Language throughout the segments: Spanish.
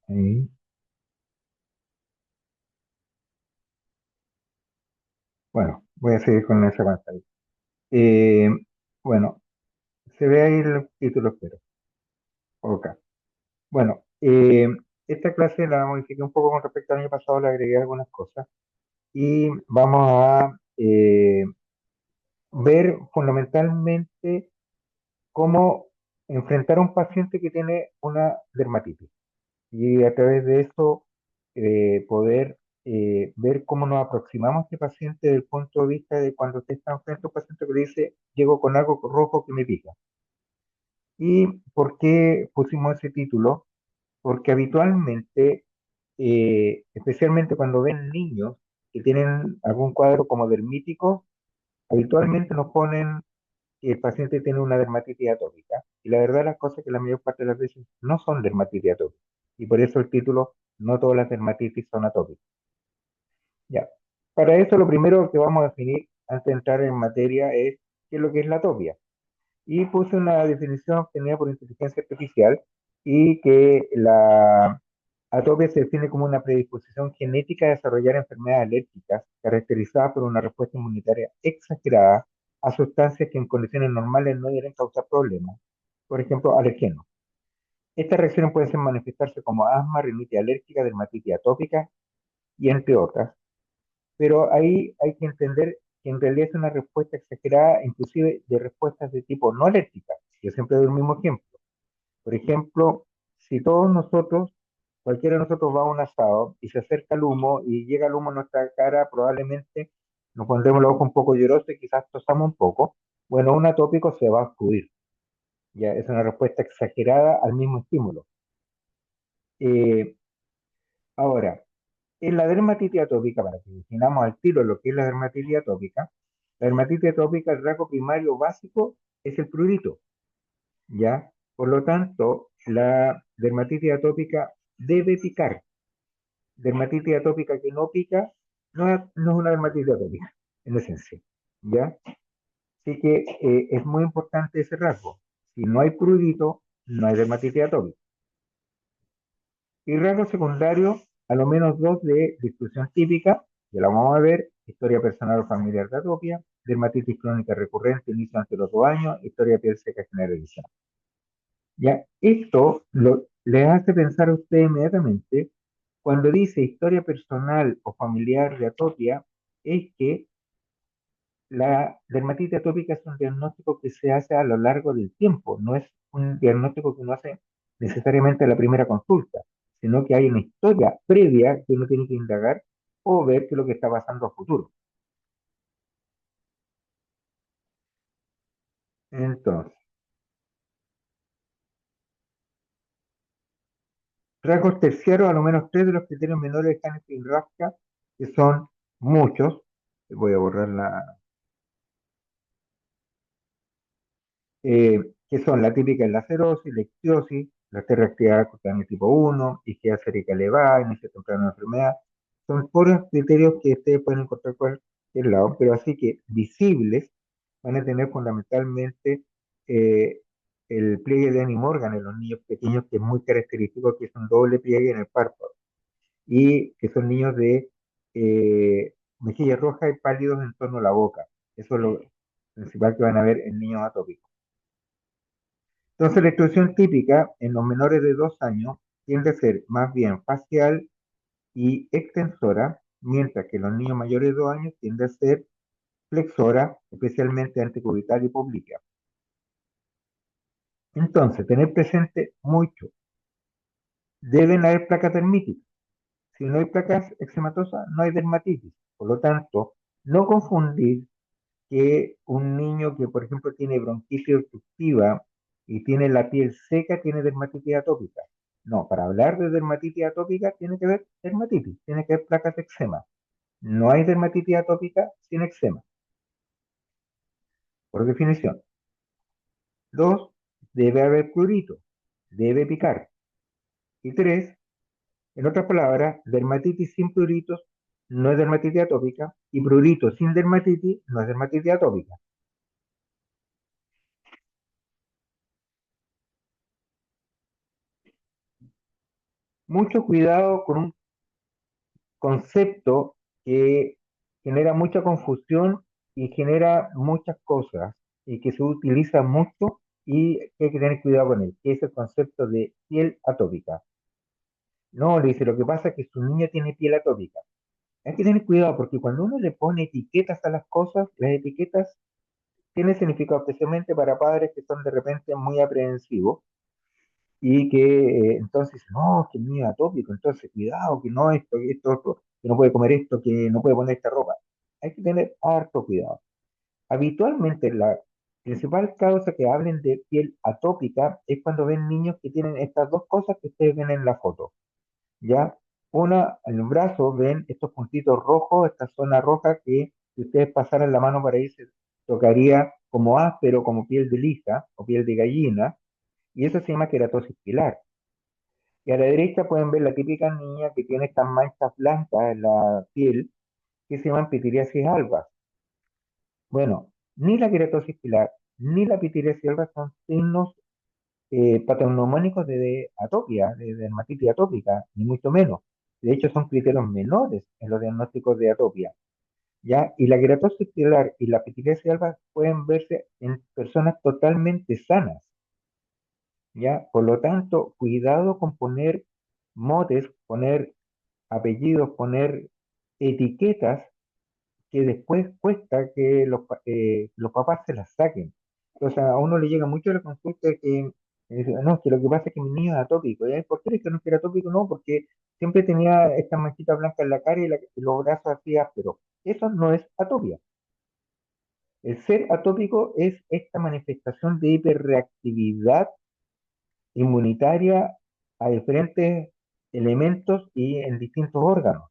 Sí. Bueno, voy a seguir con esa pantalla. Eh, bueno, se ve ahí el título, pero. Ok. Bueno, esta clase la modifiqué un poco con respecto al año pasado, le agregué algunas cosas y vamos a ver fundamentalmente cómo enfrentar a un paciente que tiene una dermatitis y a través de eso poder ver cómo nos aproximamos a este paciente desde el punto de vista de cuando usted está frente a un paciente que le dice, llego con algo rojo que me pica. ¿Y por qué pusimos ese título? Porque habitualmente, especialmente cuando ven niños que tienen algún cuadro como dermítico, habitualmente nos ponen que el paciente tiene una dermatitis atópica. Y la verdad las cosas que la mayor parte de las veces no son dermatitis atópicas. Y por eso el título, no todas las dermatitis son atópicas. Ya. Para eso lo primero que vamos a definir antes de entrar en materia es qué es lo que es la atopia. Y puse una definición obtenida por inteligencia artificial y que la atopia se define como una predisposición genética a desarrollar enfermedades alérgicas caracterizadas por una respuesta inmunitaria exagerada a sustancias que en condiciones normales no deberían causar problemas, por ejemplo, alergenos. Estas reacciones pueden ser manifestarse como asma, rinitis alérgica, dermatitis atópica y entre otras, pero ahí hay que entender que en realidad es una respuesta exagerada, inclusive de respuestas de tipo no alérgica. Yo siempre doy el mismo ejemplo. Por ejemplo, si todos nosotros, cualquiera de nosotros va a un asado y se acerca el humo y llega el humo a nuestra cara, probablemente nos pondremos los ojos un poco llorosos y quizás tosamos un poco. Bueno, un atópico se va a ocurrir. Ya es una respuesta exagerada al mismo estímulo. Eh, ahora, en la dermatitis atópica, para que definamos al tiro lo que es la dermatitis atópica, el rasgo primario básico es el prurito, ¿ya? Por lo tanto, la dermatitis atópica debe picar. Dermatitis atópica que no pica no es una dermatitis atópica, en esencia, ¿ya? Así que es muy importante ese rasgo. Si no hay prurito, no hay dermatitis atópica. Y rasgos secundarios, a lo menos dos de distribución típica, que la vamos a ver, historia personal o familiar de atopia, dermatitis crónica recurrente, inicio ante los 2 años, historia de piel seca generalizada. Ya, esto le hace pensar a usted inmediatamente, cuando dice historia personal o familiar de atopia, es que la dermatitis atópica es un diagnóstico que se hace a lo largo del tiempo, no es un diagnóstico que uno hace necesariamente a la primera consulta, sino que hay una historia previa que uno tiene que indagar o ver qué es lo que está pasando a futuro. Entonces, rasgos terciarios, a lo menos tres de los criterios menores de Hanifin-Rafka, que son muchos. Voy a borrar que son la típica lacerosis, la ictiosis, la reactividad cutánea tipo 1, IgA sérica elevada, inicio temprano de enfermedad. Son puros criterios que ustedes pueden encontrar por cualquier lado, pero así que visibles van a tener fundamentalmente eh, el pliegue de Annie Morgan en los niños pequeños, que es muy característico, que es un doble pliegue en el párpado, y que son niños de mejilla roja y pálidos en torno a la boca. Eso es lo principal que van a ver en niños atópicos. Entonces, la expresión típica en los menores de 2 años tiende a ser más bien facial y extensora, mientras que en los niños mayores de 2 años tiende a ser flexora, especialmente antecubital y poplitea. Entonces, tener presente mucho. Deben haber placas dermíticas. Si no hay placas eczematosas, no hay dermatitis. Por lo tanto, no confundir que un niño que, por ejemplo, tiene bronquitis obstructiva y tiene la piel seca, tiene dermatitis atópica. No, para hablar de dermatitis atópica tiene que haber dermatitis, tiene que haber placas de eczema. No hay dermatitis atópica sin eczema, por definición. Dos, debe haber prurito, debe picar. Y tres, en otras palabras, dermatitis sin pruritos no es dermatitis atópica y prurito sin dermatitis no es dermatitis atópica. Mucho cuidado con un concepto que genera mucha confusión y genera muchas cosas y que se utiliza mucho y que hay que tener cuidado con él, que es el concepto de piel atópica. No, le dice, lo que pasa es que su niña tiene piel atópica. Hay que tener cuidado porque cuando uno le pone etiquetas a las cosas, las etiquetas tienen significado especialmente para padres que son de repente muy aprensivos y que entonces dicen, no, que el niño es atópico, entonces cuidado, que no esto, que esto, otro, que no puede comer esto, que no puede poner esta ropa. Hay que tener harto cuidado. Habitualmente la principal causa que hablen de piel atópica es cuando ven niños que tienen estas dos cosas que ustedes ven en la foto. ¿Ya? Una, en el brazo ven estos puntitos rojos, esta zona roja que si ustedes pasaran la mano para ahí se tocaría como áspero, como piel de lija o piel de gallina, y eso se llama queratosis pilar. Y a la derecha pueden ver la típica niña que tiene estas manchas blancas en la piel que se llaman pitiriasis alba. Bueno, ni la queratosis pilar ni la pitiriasis alba son signos patognomónicos de atopia, de dermatitis atópica, ni mucho menos. De hecho, son criterios menores en los diagnósticos de atopia. ¿Ya? Y la queratosis pilar y la pitiriasis alba pueden verse en personas totalmente sanas. ¿Ya? Por lo tanto, cuidado con poner motes, poner apellidos, poner etiquetas que después cuesta que los papás se las saquen. O sea, a uno le llega mucho la consulta que dice, no, que lo que pasa es que mi niño es atópico. ¿Y por qué es que no era atópico? No, porque siempre tenía estas manchitas blancas en la cara y los brazos así ásperos. Eso no es atopia. El ser atópico es esta manifestación de hiperreactividad inmunitaria a diferentes elementos y en distintos órganos.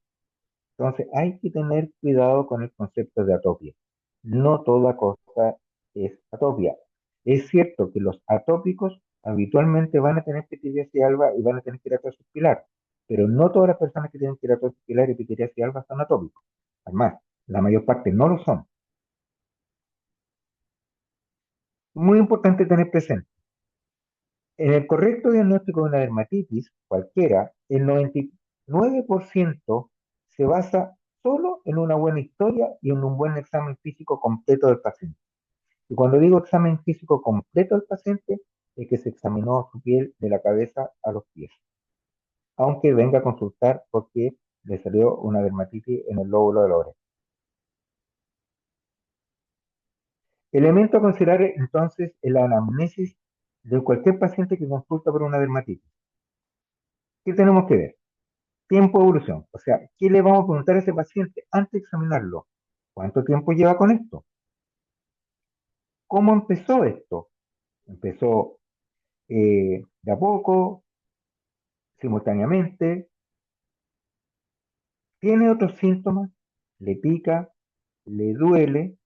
Entonces hay que tener cuidado con el concepto de atopia. No toda cosa es atopia. Es cierto que los atópicos habitualmente van a tener pitiriasis alba y van a tener queratosis pilar, pero no todas las personas que tienen queratosis pilar y pitiriasis alba son atópicos. Además, la mayor parte no lo son. Muy importante tener presente. En el correcto diagnóstico de una dermatitis, cualquiera, el 99% se basa solo en una buena historia y en un buen examen físico completo del paciente. Y cuando digo examen físico completo del paciente, es que se examinó su piel de la cabeza a los pies, aunque venga a consultar porque le salió una dermatitis en el lóbulo de la oreja. Elemento a considerar entonces en la anamnesis de cualquier paciente que consulta por una dermatitis. ¿Qué tenemos que ver? Tiempo de evolución. O sea, ¿qué le vamos a preguntar a ese paciente antes de examinarlo? ¿Cuánto tiempo lleva con esto? ¿Cómo empezó esto? ¿Empezó de a poco, simultáneamente? ¿Tiene otros síntomas? ¿Le pica? ¿Le duele?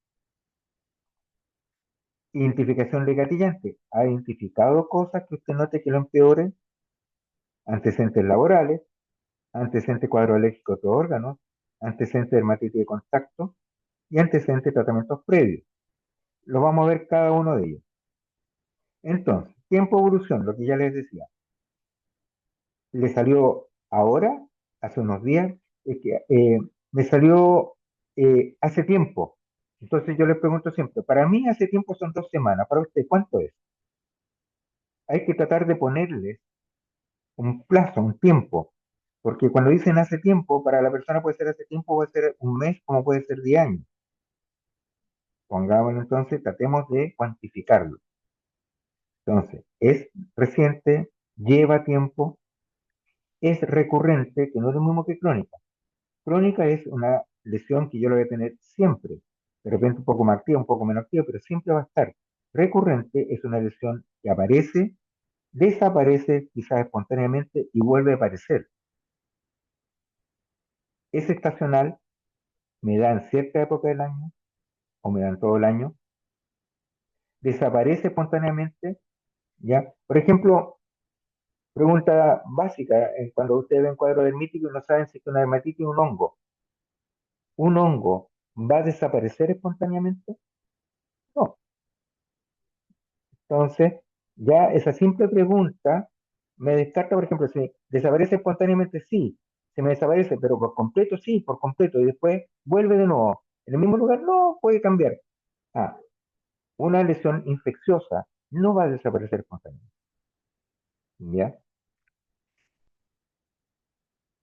Identificación de gatillante. ¿Ha identificado cosas que usted note que lo empeoren? Antecedentes laborales, antecedentes cuadro alérgico a otros órganos, antecedentes de dermatitis de contacto y antecedentes de tratamientos previos. Lo vamos a ver cada uno de ellos. Entonces, tiempo de evolución, lo que ya les decía, le salió ahora, hace unos días, es que me salió hace tiempo. Entonces yo les pregunto siempre, para mí hace tiempo son 2 semanas, para usted, ¿cuánto es? Hay que tratar de ponerles un plazo, un tiempo, porque cuando dicen hace tiempo, para la persona puede ser hace tiempo, puede ser un mes, como puede ser 10 años. Pongámoslo entonces, tratemos de cuantificarlo. Entonces, es reciente, lleva tiempo, es recurrente, que no es lo mismo que crónica. Crónica es una lesión que yo la voy a tener siempre, de repente un poco más activa, un poco menos activa, pero siempre va a estar. Recurrente es una lesión que aparece, desaparece quizás espontáneamente y vuelve a aparecer. Es estacional, me da en cierta época del año o me dan todo el año, desaparece espontáneamente, ¿ya? Por ejemplo, pregunta básica, cuando ustedes ven cuadro dermítico y no saben si es una dermatitis o un hongo va a desaparecer espontáneamente? No. Entonces, ya esa simple pregunta Me descarta, por ejemplo, si desaparece espontáneamente, sí, se me desaparece, pero por completo, sí, por completo, y después vuelve de nuevo. En el mismo lugar, no, puede cambiar. Ah, una lesión infecciosa no va a desaparecer espontáneamente, ¿ya?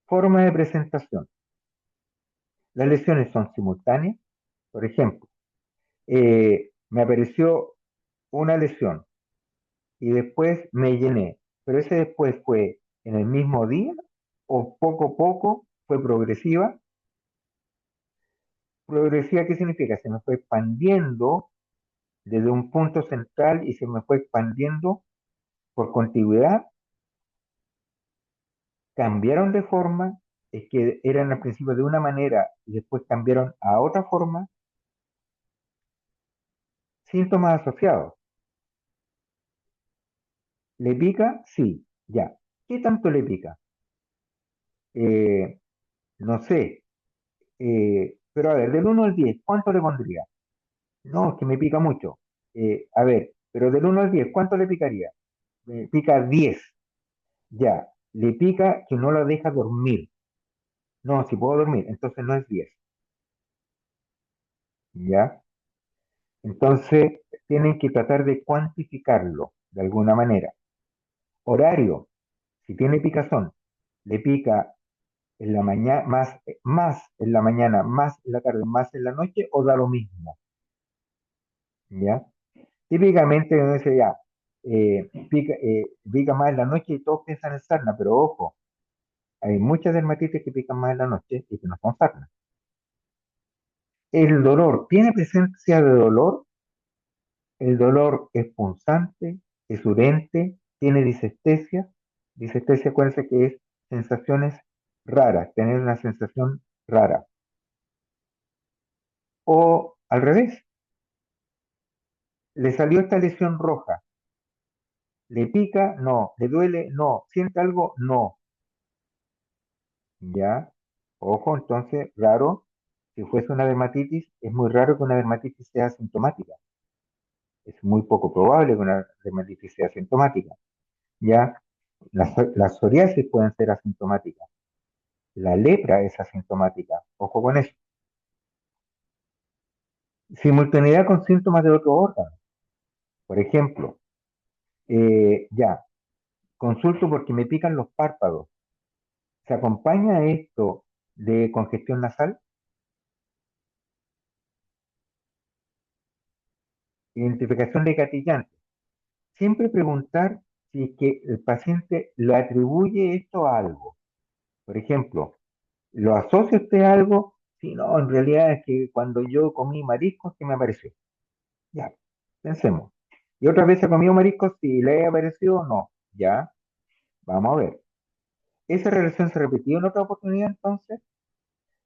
Forma de presentación. Las lesiones son simultáneas. Por ejemplo, me apareció una lesión y después me llené, pero ese después fue en el mismo día o poco a poco fue progresiva. Progresiva, ¿qué significa? Se me fue expandiendo desde un punto central y se me fue expandiendo por contigüidad, cambiaron de forma, es que eran al principio de una manera y después cambiaron a otra forma, síntomas asociados. ¿Le pica? Sí, ya. ¿Qué tanto le pica? Eh, no sé, pero a ver, del 1 al 10, ¿cuánto le pondría? No, es que me pica mucho. A ver, pero del 1 al 10, ¿cuánto le picaría? Me pica 10. Ya, le pica que no la deja dormir. No, si puedo dormir, entonces no es 10. ¿Ya? Entonces, tienen que tratar de cuantificarlo de alguna manera. Horario, si tiene picazón, le pica en la mañana, más en la mañana, más en la tarde, más en la noche, o da lo mismo. ¿Ya? Típicamente uno dice ya, pica más en la noche y todos piensan en sarna, pero ojo, hay muchas dermatitis que pican más en la noche y que no son sarna. El dolor, ¿tiene presencia de dolor? El dolor es punzante, es urente, tiene disestesia. Disestesia, acuérdense que es sensaciones raras, tener una sensación rara. O al revés, le salió esta lesión roja. ¿Le pica? No. ¿Le duele? No. ¿Siente algo? No. Ya. Ojo, entonces, raro. Si fuese una dermatitis, es muy raro que una dermatitis sea asintomática. Es muy poco probable que una dermatitis sea asintomática. Ya. Las psoriasis pueden ser asintomáticas. La lepra es asintomática. Ojo con eso. Simultaneidad con síntomas de otro órgano. Por ejemplo, ya, consulto porque me pican los párpados. ¿Se acompaña esto de congestión nasal? Identificación de gatillante. Siempre preguntar si es que el paciente le atribuye esto a algo. Por ejemplo, ¿lo asocia usted a algo? Si no, en realidad es que cuando yo comí mariscos, ¿qué me apareció? Ya, pensemos. ¿Y otra vez he comido mariscos? Si le ha aparecido o no. Ya, vamos a ver. ¿Esa relación se repitió en otra oportunidad entonces?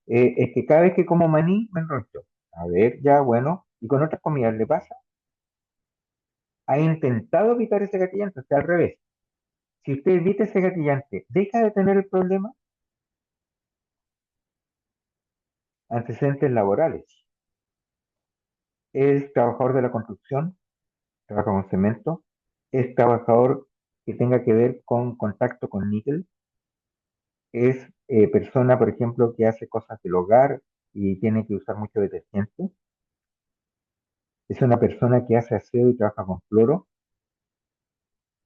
Es que cada vez que como maní me enroncho. A ver, ya, bueno. ¿Y con otras comidas le pasa? Ha intentado evitar ese gatillante, o sea, al revés. Si usted evita ese gatillante, deja de tener el problema. Antecedentes laborales. Es trabajador de la construcción, trabaja con cemento, es trabajador que tenga que ver con contacto con níquel, es persona, por ejemplo, que hace cosas del hogar y tiene que usar mucho detergente, es una persona que hace aseo y trabaja con cloro,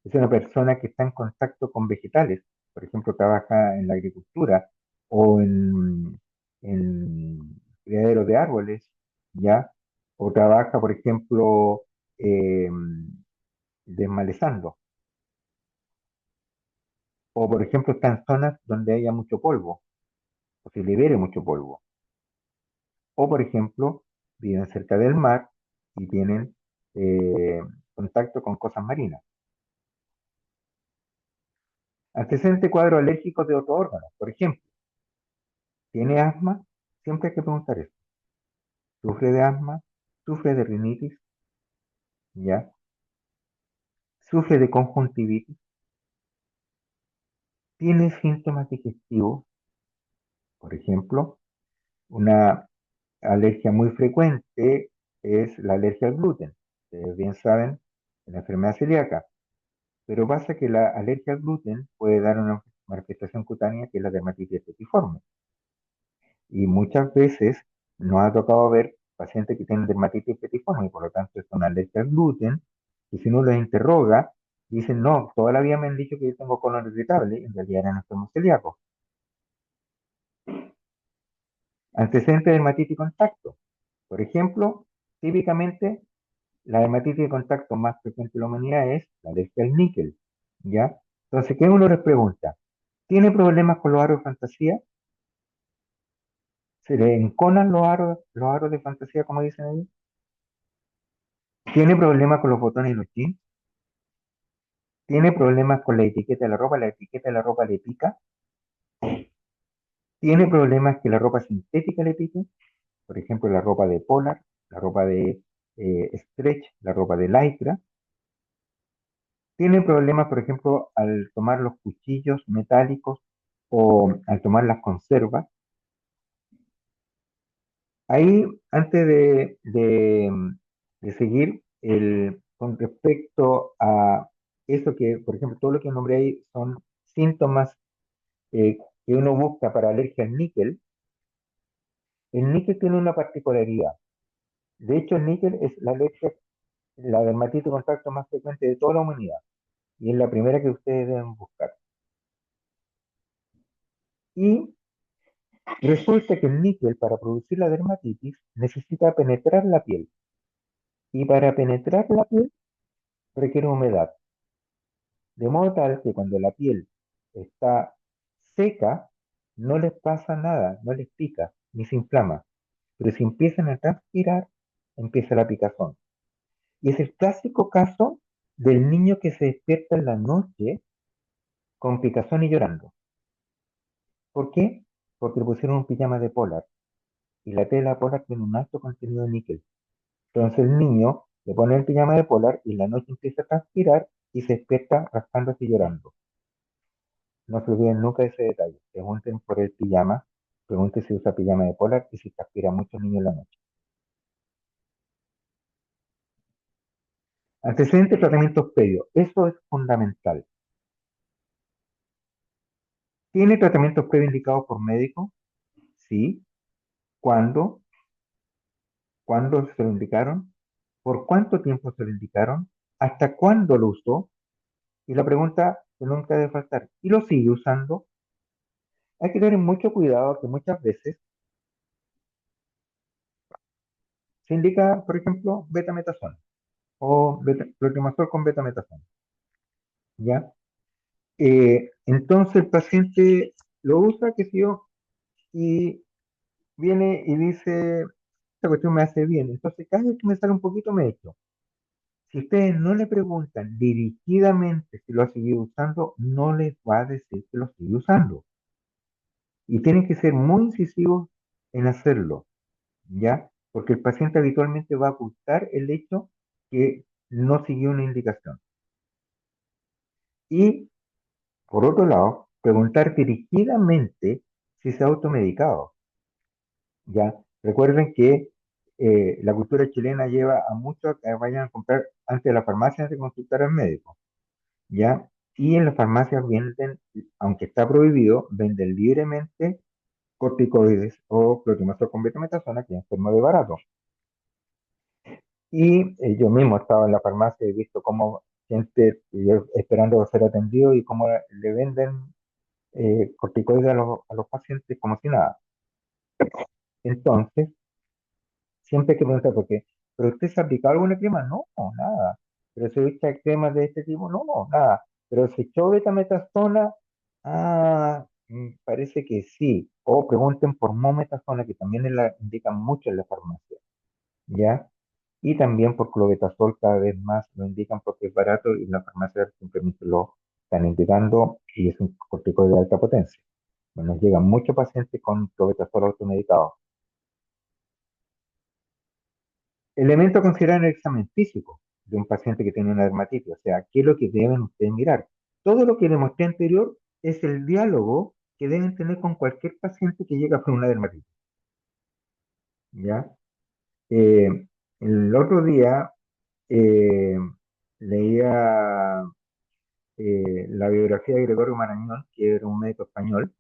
es una persona que está en contacto con vegetales, por ejemplo, trabaja en la agricultura o en criaderos de árboles, ¿ya? O trabaja, por ejemplo, eh, desmalezando, o por ejemplo, está en zonas donde haya mucho polvo, o se libere mucho polvo, o por ejemplo, viven cerca del mar y tienen eh, contacto con cosas marinas. Antecedente cuadro alérgico de otro órgano, por ejemplo, ¿tiene asma? Siempre hay que preguntar eso. ¿Sufre de asma? ¿Sufre de rinitis? ¿Ya? ¿Sufre de conjuntivitis? ¿Tiene síntomas digestivos? Por ejemplo, una alergia muy frecuente es la alergia al gluten. Ustedes bien saben, la enfermedad celíaca. Pero pasa que la alergia al gluten puede dar una manifestación cutánea que es la dermatitis espetiforme. Y muchas veces nos ha tocado ver pacientes que tienen dermatitis espetiforme y por lo tanto es una alergia al gluten. Y si uno los interroga, dicen, no, toda la vida me han dicho que yo tengo colon irritable, y en realidad eran enfermos celíacos. Antecedentes de dermatitis y contacto. Por ejemplo, típicamente la dermatitis de contacto más frecuente en la humanidad es la alergia al níquel, ¿ya? Entonces, ¿qué uno les pregunta? ¿Tiene problemas con los aros de fantasía? ¿Se le enconan los aros de fantasía, como dicen ellos? ¿Tiene problemas con los botones de los jeans? ¿Tiene problemas con la etiqueta de la ropa? ¿La etiqueta de la ropa le pica? ¿Tiene problemas que la ropa sintética le pique? Por ejemplo, la ropa de polar, la ropa de stretch, la ropa de lycra. ¿Tiene problemas, por ejemplo, al tomar los cuchillos metálicos o al tomar las conservas? Ahí, antes de seguir, con respecto a eso que, por ejemplo, todo lo que nombré ahí son síntomas eh, que uno busca para alergia al níquel. El níquel tiene una particularidad. De hecho, el níquel es la alergia, la dermatitis de contacto más frecuente de toda la humanidad y es la primera que ustedes deben buscar. Y resulta que el níquel, para producir la dermatitis, necesita penetrar la piel. Y para penetrar la piel requiere humedad. De modo tal que cuando la piel está seca, no les pasa nada, no les pica, ni se inflama. Pero si empiezan a transpirar, empieza la picazón. Y es el clásico caso del niño que se despierta en la noche con picazón y llorando. ¿Por qué? Porque le pusieron un pijama de polar y la tela polar tiene un alto contenido de níquel. Entonces el niño le pone el pijama de polar y en la noche empieza a transpirar y se despierta rascándose y llorando. No se olviden nunca de ese detalle. Pregunten por el pijama, pregunten si usa pijama de polar y si transpira mucho el niño en la noche. Antecedentes de tratamientos previos. Eso es fundamental. ¿Tiene tratamientos previos indicados por médico? Sí. ¿Cuándo? ¿Cuándo se lo indicaron? ¿Por cuánto tiempo se lo indicaron? ¿Hasta cuándo lo usó? Y la pregunta que nunca debe faltar, ¿y lo sigue usando? Hay que tener mucho cuidado que muchas veces se indica, por ejemplo, betametasona o clotrimazol con betametasona, ¿ya? Entonces el paciente lo usa, qué sé yo, y viene y dice, esta cuestión me hace bien. Entonces cada vez que me sale un poquito me echo. Si ustedes no le preguntan dirigidamente si lo ha seguido usando, no les va a decir que lo sigue usando. Y tienen que ser muy incisivos en hacerlo, ¿ya? Porque el paciente habitualmente va a ocultar el hecho que no siguió una indicación. Y, por otro lado, preguntar dirigidamente si se ha automedicado, ¿ya? Recuerden que la cultura chilena lleva a muchos a que vayan a comprar antes de la farmacia antes de consultar al médico. ¿Ya? Y en las farmacias venden, aunque está prohibido, venden libremente corticoides o clotrimazol con betametasona, que es en forma de barato. Y yo mismo estaba en la farmacia y he visto cómo gente esperando ser atendido y cómo le venden corticoides a los pacientes como si nada. Entonces, siempre hay que preguntar por qué. ¿Pero usted se ha aplicado alguna crema? No, nada. ¿Pero se echa cremas de este tipo? No, nada. ¿Pero se echó betametasona? Ah, parece que sí. O pregunten por mometasona, que también la indican mucho en la farmacia, ¿ya? Y también por clobetasol cada vez más lo indican porque es barato y en la farmacia simplemente lo están indicando y es un corticoide de alta potencia. Bueno, nos llegan muchos pacientes con clobetasol automedicados. Elemento a considerar en el examen físico de un paciente que tiene una dermatitis, o sea, ¿qué es lo que deben ustedes mirar? Todo lo que demostré anterior es el diálogo que deben tener con cualquier paciente que llega con una dermatitis, ¿ya? El otro día eh, leía la biografía de Gregorio Marañón, que era un médico español,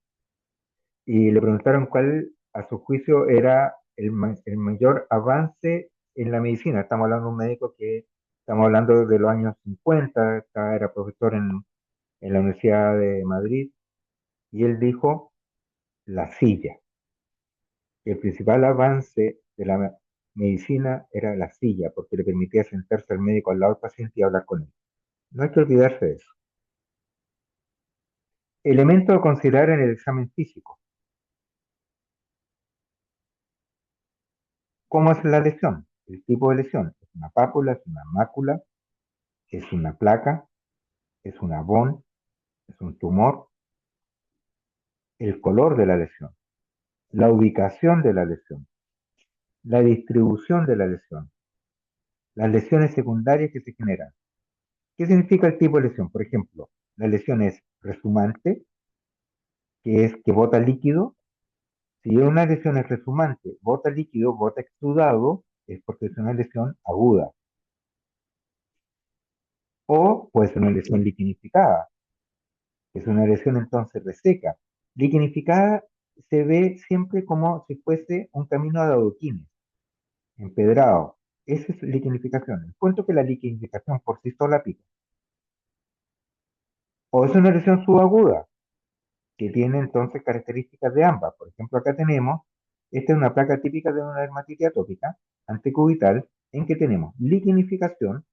y le preguntaron cuál, a su juicio, era el mayor avance en la medicina. Estamos hablando de un médico que, estamos hablando de los años 50, era profesor en la Universidad de Madrid, y él dijo la silla, que el principal avance de la medicina era la silla, porque le permitía sentarse al médico al lado del paciente y hablar con él. No hay que olvidarse de eso. Elemento a considerar en el examen físico. ¿Cómo es la lesión? El tipo de lesión. ¿Es una pápula? ¿Es una mácula? ¿Es una placa? ¿Es un abón? ¿Es un tumor? El color de la lesión. La ubicación de la lesión. La distribución de la lesión. Las lesiones secundarias que se generan. ¿Qué significa el tipo de lesión? Por ejemplo, la lesión es resumante, que es que bota líquido. Si una lesión es resumante, bota líquido, bota exudado, es porque es una lesión aguda. O puede ser una lesión liquinificada, que es una lesión entonces reseca. Liquinificada se ve siempre como si fuese un camino de adoquines, empedrado. Esa es liquinificación. El punto es que la liquinificación por sí sola pica. O es una lesión subaguda, que tiene entonces características de ambas. Por ejemplo, acá tenemos, esta es una placa típica de una dermatitis atópica antecubital, en que tenemos liquinificación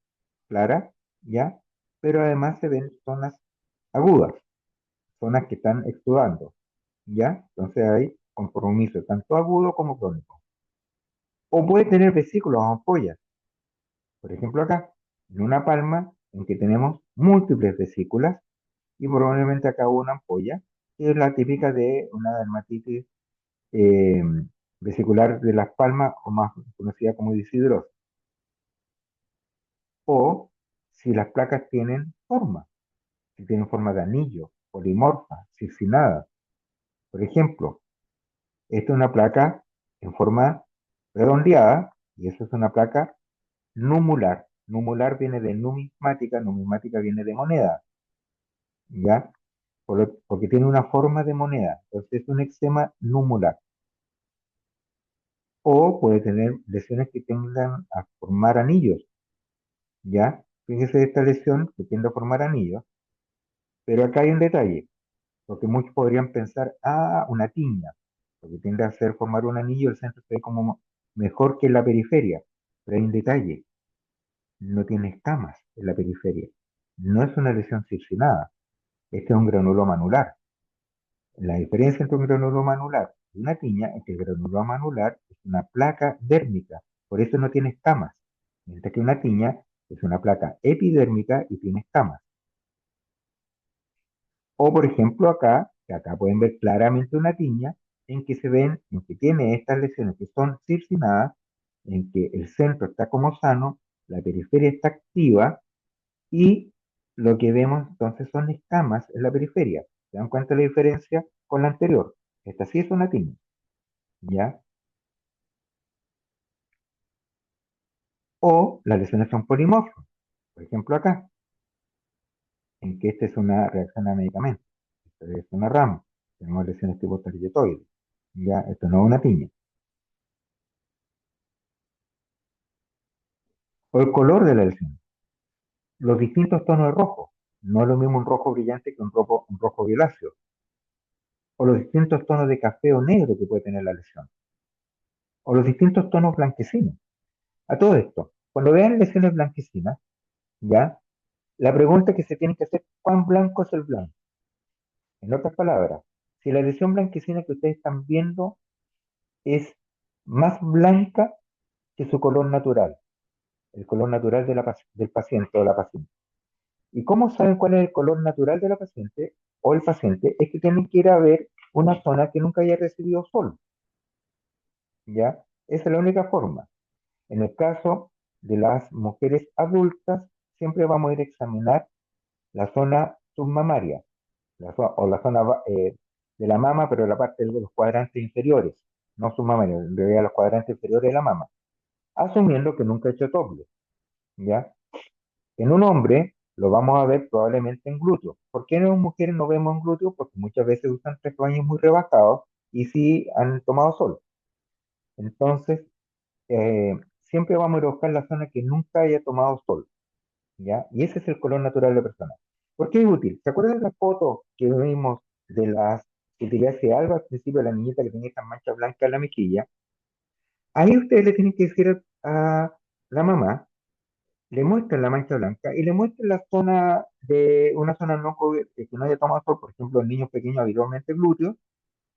clara, ¿ya? Pero además se ven zonas agudas, zonas que están exudando, ¿ya? Entonces hay compromiso tanto agudo como crónico. O puede tener vesículos o ampollas, por ejemplo acá, en una palma en que tenemos múltiples vesículas y probablemente acá una ampolla, que es la típica de una dermatitis eh, vesicular de las palmas, o más conocida como disidrosis. O si las placas tienen forma, si tienen forma de anillo, polimorfa, circinada. Por ejemplo, esta es una placa en forma redondeada y esa es una placa numular. Numular viene de numismática, numismática viene de moneda, ¿ya? Porque tiene una forma de moneda. Entonces es un eczema numular. O puede tener lesiones que tendan a formar anillos, ¿ya? Fíjese esta lesión que tiende a formar anillos, pero acá hay un detalle, porque muchos podrían pensar, una tiña, porque tiende a hacer formar un anillo, el centro se ve como mejor que en la periferia, pero hay un detalle, no tiene escamas en la periferia, no es una lesión circinada, este es un granuloma anular. La diferencia entre un granuloma anular y una tiña es que el granuloma anular es una placa dérmica, por eso no tiene escamas, mientras que una tiña es una placa epidérmica y tiene escamas. O por ejemplo acá, que acá pueden ver claramente una tiña en que se ven, en que tiene estas lesiones que son circinadas, en que el centro está como sano, la periferia está activa y lo que vemos entonces son escamas en la periferia. ¿Se dan cuenta de la diferencia con la anterior? Esta sí es una tiña, ¿ya? O las lesiones son polimorfas, por ejemplo acá, en que esta es una reacción a medicamentos, esta es una rama, tenemos lesiones tipo tarjetoides, ¿ya? Esto no es una tiña. O el color de la lesión, los distintos tonos de rojo, no es lo mismo un rojo brillante que un rojo violáceo, o los distintos tonos de café o negro que puede tener la lesión, o los distintos tonos blanquecinos. A todo esto, cuando vean lesiones blanquecinas, ¿ya? La pregunta que se tiene que hacer, ¿cuán blanco es el blanco? En otras palabras, si la lesión blanquecina que ustedes están viendo es más blanca que su color natural, el color natural del paciente o la paciente. ¿Y cómo saben cuál es el color natural de la paciente o el paciente? Es que tienen que ir a ver una zona que nunca haya recibido sol, ¿ya? Esa es la única forma. En el caso de las mujeres adultas, siempre vamos a ir a examinar la zona submamaria, o la zona de la mama, pero la parte de los cuadrantes inferiores, no submamaria, en realidad los cuadrantes inferiores de la mama, asumiendo que nunca he hecho doble, ¿ya? En un hombre, lo vamos a ver probablemente en glúteos. ¿Por qué las mujeres no vemos en glúteos? Porque muchas veces usan trajes de baño muy rebajados y sí han tomado sol. Entonces, siempre vamos a ir a buscar la zona que nunca haya tomado sol, ¿ya? Y ese es el color natural de la persona. ¿Por qué es útil? ¿Se acuerdan de la foto que vimos de las que tiré hacia algo al principio, la niñita que tenía esa mancha blanca en la mejilla? Ahí ustedes le tienen que decir a la mamá, le muestran la mancha blanca y le muestran la zona de una zona no que no haya tomado sol, por ejemplo, en niños pequeños habitualmente glúteos,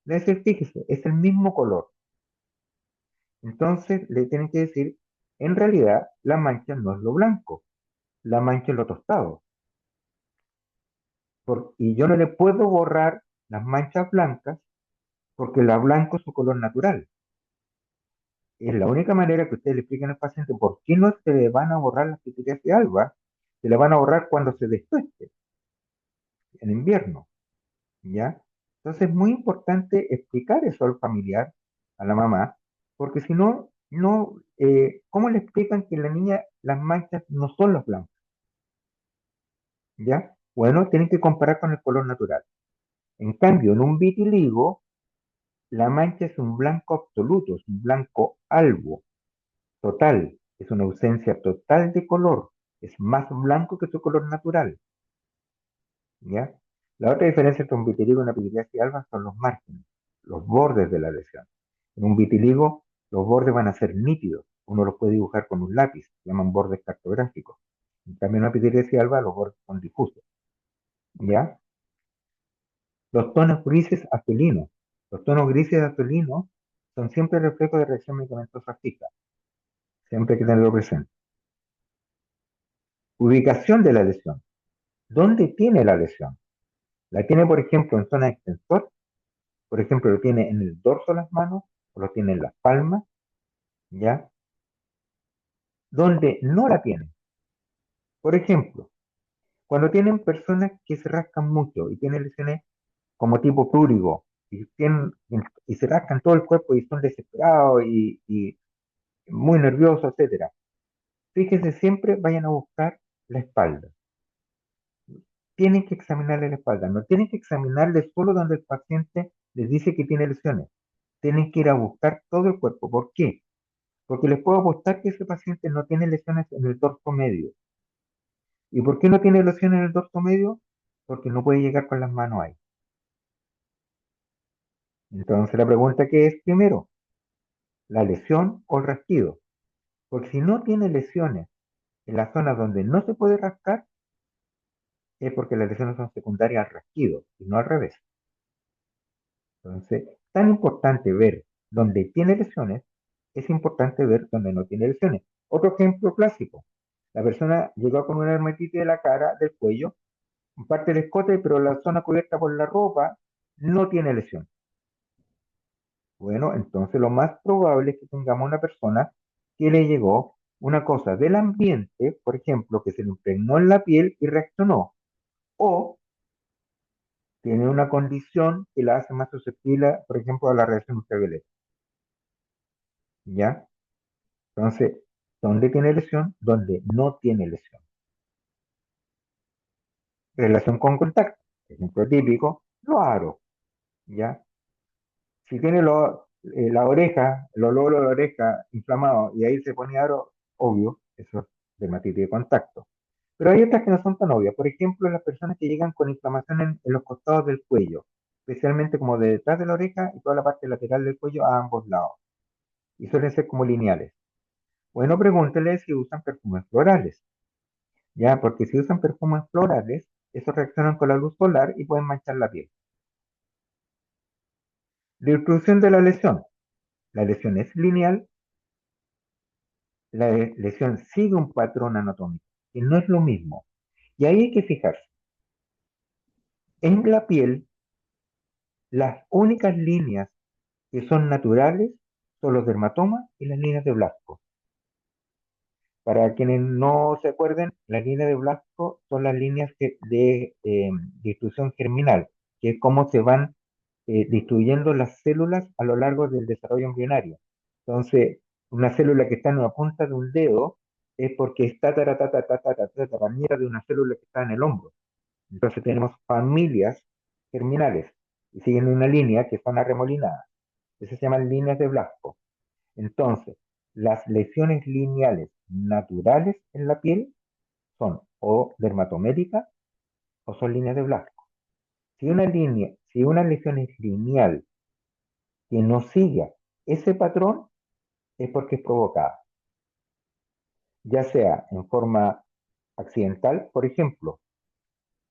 le dicen, fíjese, es el mismo color. Entonces le tienen que decir, en realidad la mancha no es lo blanco, la mancha es lo tostado. Y yo no le puedo borrar las manchas blancas porque la blanco es su color natural. Es la única manera que ustedes le expliquen al paciente por qué no se le van a borrar las pitiquias de alba, se le van a borrar cuando se destueste, en invierno, ¿ya? Entonces es muy importante explicar eso al familiar, a la mamá, porque si no, ¿cómo le explican que la niña las manchas no son los blancos? ¿Ya? Bueno, tienen que comparar con el color natural. En cambio, en un vitiligo, la mancha es un blanco absoluto, es un blanco albo, total, es una ausencia total de color, es más blanco que su color natural, ¿ya? La otra diferencia entre un vitiligo y una pitiliasis alba son los márgenes, los bordes de la lesión. En un vitiligo, los bordes van a ser nítidos, uno los puede dibujar con un lápiz, se llaman bordes cartográficos. En cambio, en una pitiliasis alba, los bordes son difusos, ¿ya? Los tonos grises azulinos. Los tonos grises azulinos son siempre reflejos de reacción medicamentosa fija. Siempre hay que tenerlo presente. Ubicación de la lesión. ¿Dónde tiene la lesión? ¿La tiene, por ejemplo, en zona extensor? Por ejemplo, ¿lo tiene en el dorso de las manos? ¿O lo tiene en las palmas? ¿Ya? ¿Dónde no la tiene? Por ejemplo, cuando tienen personas que se rascan mucho y tienen lesiones como tipo plúrigo y se rascan todo el cuerpo y son desesperados y muy nerviosos, etcétera. Fíjense, siempre vayan a buscar la espalda. Tienen que examinarle la espalda, no tienen que examinarle solo donde el paciente les dice que tiene lesiones. Tienen que ir a buscar todo el cuerpo. ¿Por qué? Porque les puedo apostar que ese paciente no tiene lesiones en el dorso medio. ¿Y por qué no tiene lesiones en el dorso medio? Porque no puede llegar con las manos ahí. Entonces la pregunta que es primero, ¿la lesión o el rasquido? Porque si no tiene lesiones en la zona donde no se puede rascar, es porque las lesiones son secundarias al rasquido y no al revés. Entonces, tan importante ver dónde tiene lesiones, es importante ver dónde no tiene lesiones. Otro ejemplo clásico, la persona llegó con una dermatitis de la cara, del cuello, parte del escote, pero la zona cubierta por la ropa no tiene lesión. Bueno, entonces lo más probable es que tengamos una persona que le llegó una cosa del ambiente, por ejemplo, que se le impregnó en la piel y reaccionó, o tiene una condición que la hace más susceptible, por ejemplo, a la radiación ultravioleta. ¿Ya? Entonces, ¿dónde tiene lesión? Donde no tiene lesión. Relación con contacto. Ejemplo típico, los aros. ¿Ya? Si tiene la oreja, el olor de la oreja inflamado y ahí se pone aro, obvio, eso es dermatitis de contacto. Pero hay otras que no son tan obvias. Por ejemplo, las personas que llegan con inflamación en los costados del cuello, especialmente como de detrás de la oreja y toda la parte lateral del cuello a ambos lados. Y suelen ser como lineales. Bueno, pregúntele si usan perfumes florales. ¿Ya? Porque si usan perfumes florales, esos reaccionan con la luz solar y pueden manchar la piel. La distribución de la lesión. La lesión es lineal, la lesión sigue un patrón anatómico, que no es lo mismo. Y ahí hay que fijarse. En la piel, las únicas líneas que son naturales son los dermatomas y las líneas de Blasco. Para quienes no se acuerden, las líneas de Blasco son las líneas de distribución germinal, que es cómo se van distribuyendo las células a lo largo del desarrollo embrionario. Entonces, una célula que está en una punta de un dedo es porque está nieta de una célula que está en el hombro. Entonces tenemos familias germinales y siguen una línea que son arremolinadas. Esas se llaman líneas de Blasco. Entonces, las lesiones lineales naturales en la piel son o dermatométricas o son líneas de Blasco. Si una lesión es lineal que no siga ese patrón, es porque es provocada, ya sea en forma accidental, por ejemplo,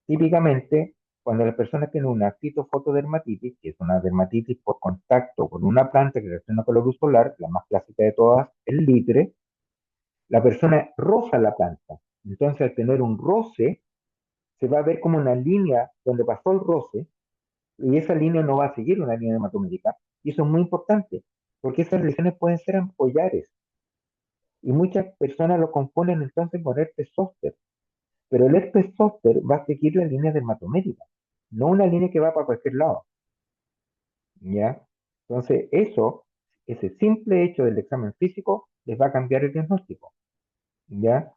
típicamente cuando la persona tiene una fitofotodermatitis, que es una dermatitis por contacto con una planta que reacciona con la luz solar, la más clásica de todas, el litre, la persona roza la planta. Entonces, al tener un roce, se va a ver como una línea donde pasó el roce, y esa línea no va a seguir una línea hematométrica, y eso es muy importante, porque esas lesiones pueden ser ampollares, y muchas personas lo confunden entonces con herpes zóster, pero el herpes zóster va a seguir la línea dermatométrica, no una línea que va para cualquier lado, ¿ya? Entonces, ese simple hecho del examen físico les va a cambiar el diagnóstico, ¿ya?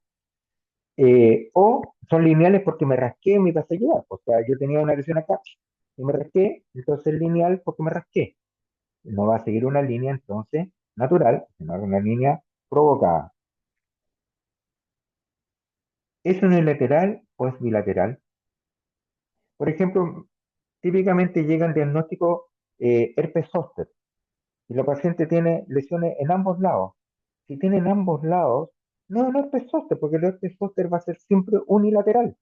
O son lineales porque me rasqué y me pasé a llevar. O sea, yo tenía una lesión acá y me rasqué, entonces es lineal porque me rasqué. No va a seguir una línea entonces natural, sino una línea provocada. ¿Es unilateral o es bilateral? Por ejemplo, típicamente llega el diagnóstico herpes zóster y la paciente tiene lesiones en ambos lados. Si tiene en ambos lados, no es un herpes zóster, porque el herpes zóster va a ser siempre unilateral.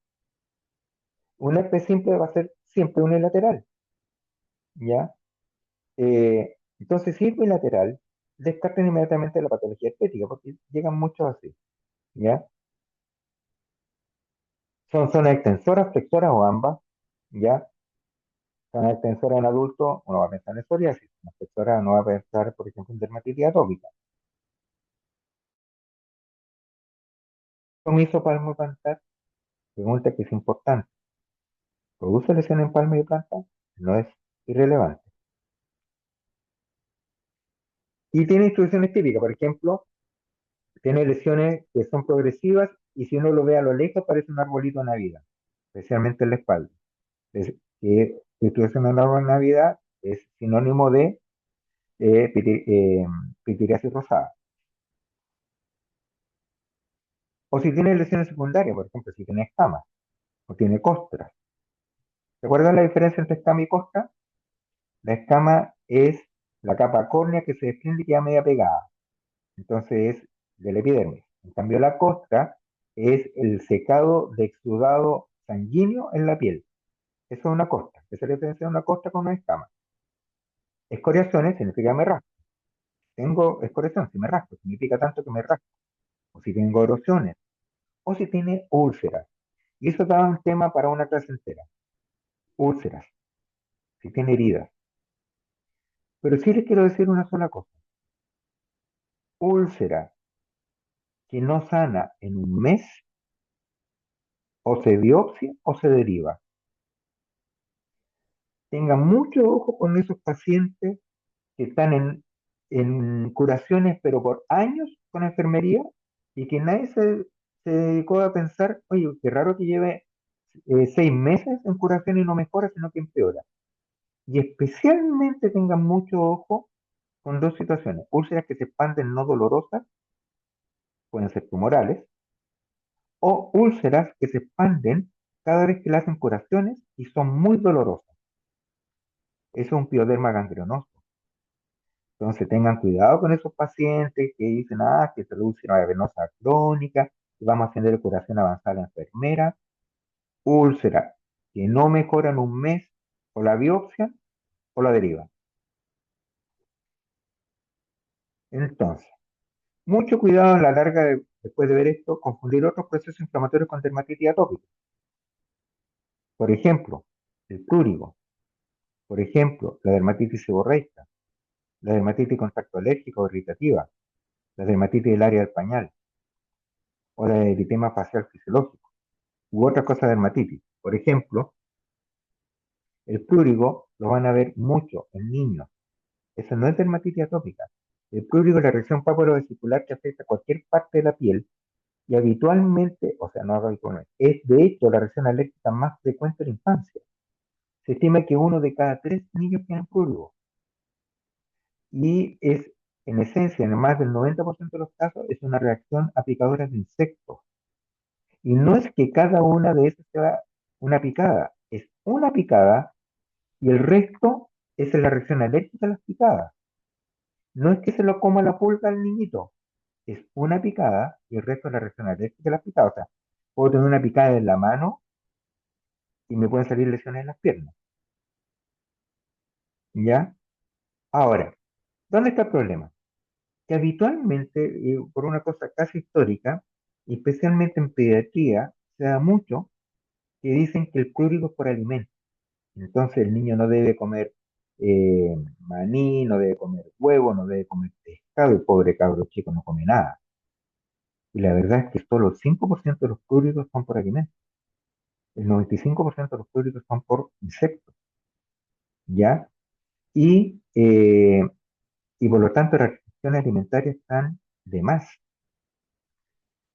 Un herpes simple va a ser siempre unilateral, ¿ya? Entonces, si es bilateral, descarten inmediatamente la patología estética, porque llegan muchos así, ¿ya? Son zonas extensoras, flexoras o ambas, ¿ya? Zona extensora en adulto, uno va a pensar en psoriasis, una flexora no va a pensar, por ejemplo, en dermatitis atópica. Comiso palmo y plantar, pregunta que es importante. ¿Produce lesión en palma y planta? No es irrelevante. Y tiene instrucciones típicas, por ejemplo, tiene lesiones que son progresivas y si uno lo ve a lo lejos parece un arbolito de Navidad, especialmente en la espalda. Que situación en la Navidad es sinónimo de pitiriasis rosada. O si tiene lesiones secundarias, por ejemplo, si tiene escamas o tiene costras. ¿Recuerdan la diferencia entre escama y costra? La escama es la capa córnea que se desprende y queda media pegada. Entonces es del epidermis. En cambio, la costra es el secado de exudado sanguíneo en la piel. Eso es una costra. Esa es la diferencia de una costra con una escama. Escoriaciones significa me raspo. Tengo escoriación, si me raspo, significa tanto que me raspo. O si tengo erosiones, o si tiene úlceras. Y eso da un tema para una clase entera. Úlceras, si tiene heridas. Pero sí les quiero decir una sola cosa. Úlcera que no sana en un mes, o se biopsia o se deriva. Tengan mucho ojo con esos pacientes que están en curaciones, pero por años con enfermería, y que nadie se dedicó a pensar, oye, qué raro que lleve 6 meses en curación y no mejora, sino que empeora. Y especialmente tengan mucho ojo con dos situaciones: úlceras que se expanden no dolorosas, pueden ser tumorales, o úlceras que se expanden cada vez que le hacen curaciones y son muy dolorosas. Eso es un pioderma gangrenoso. Entonces tengan cuidado con esos pacientes que dicen, que es úlcera venosa crónica, y vamos haciendo la curación avanzada a la enfermera. Úlcera que no mejora en un mes, o la biopsia o la deriva. Entonces, mucho cuidado en la larga, después de ver esto, confundir otros procesos inflamatorios con dermatitis atópica. Por ejemplo, el plúrigo. Por ejemplo, la dermatitis seborreica, la dermatitis contacto alérgica o irritativa, la dermatitis del área del pañal o la eritema facial fisiológico u otras cosas de dermatitis. Por ejemplo, el plúrigo lo van a ver mucho en niños. Eso no es dermatitis atópica. El plúrigo es la reacción papulovesicular que afecta cualquier parte de la piel Y habitualmente, o sea, no habitualmente, es de hecho la reacción alérgica más frecuente en la infancia. Se estima que uno de cada tres niños tiene prurigos. Y es, en esencia, en más del 90% de los casos, es una reacción a picaduras de insectos. Y no es que cada una de esas sea una picada, es una picada y el resto es la reacción alérgica a las picadas. No es que se lo coma la pulga al niñito, es una picada y el resto es la reacción alérgica a las picadas. O sea, puedo tener una picada en la mano y me pueden salir lesiones en las piernas. ¿Ya? Ahora, ¿dónde está el problema? Que habitualmente, por una cosa casi histórica, y especialmente en pediatría, se da mucho que dicen que el prurito es por alimento. Entonces el niño no debe comer maní, no debe comer huevo, no debe comer pescado, el pobre cabro chico no come nada. Y la verdad es que solo el 5% de los pruritos son por alimento. El 95% de los pruritos son por insectos, ¿ya? Y, eh, y por lo tanto las restricciones alimentarias están de más.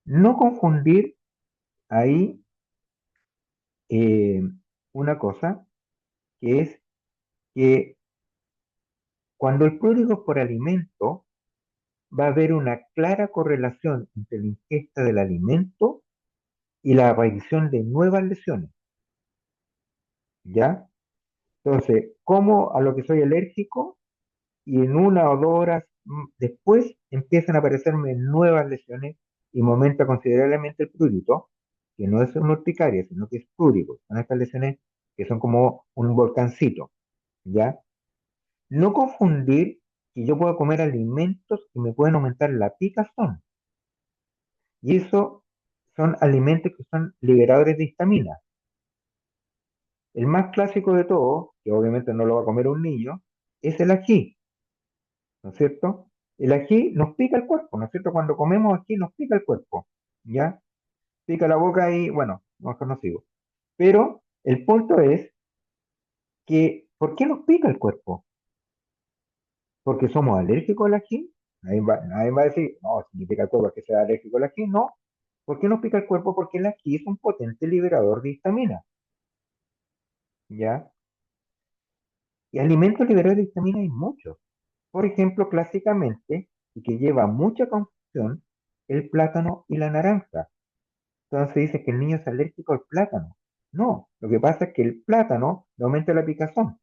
No confundir ahí eh, una cosa, que es que cuando el prurito es por alimento, va a haber una clara correlación entre la ingesta del alimento y la aparición de nuevas lesiones, ¿ya? Entonces, como a lo que soy alérgico y en 1 o 2 horas después empiezan a aparecerme nuevas lesiones y me aumenta considerablemente el prurito, que no es una urticaria, sino que es prurigo. Son estas lesiones que son como un volcancito, ¿ya? No confundir que yo puedo comer alimentos que me pueden aumentar la picazón. Y eso son alimentos que son liberadores de histamina. El más clásico de todos, que obviamente no lo va a comer un niño, es el ají, ¿no es cierto? El ají nos pica el cuerpo, ¿no es cierto? Cuando comemos ají nos pica el cuerpo, ¿ya? Pica la boca y, bueno, mejor no sigo. Pero el punto es que, ¿por qué nos pica el cuerpo? ¿Porque somos alérgicos al ají? Nadie va a decir, no, si me pica el cuerpo es que sea alérgico al ají. No. ¿Por qué nos pica el cuerpo? Porque el ají es un potente liberador de histamina, ¿ya? Y alimentos liberadores de histamina hay muchos. Por ejemplo, clásicamente, y que lleva mucha confusión, el plátano y la naranja. Entonces dice que el niño es alérgico al plátano. No, lo que pasa es que el plátano le aumenta la picazón,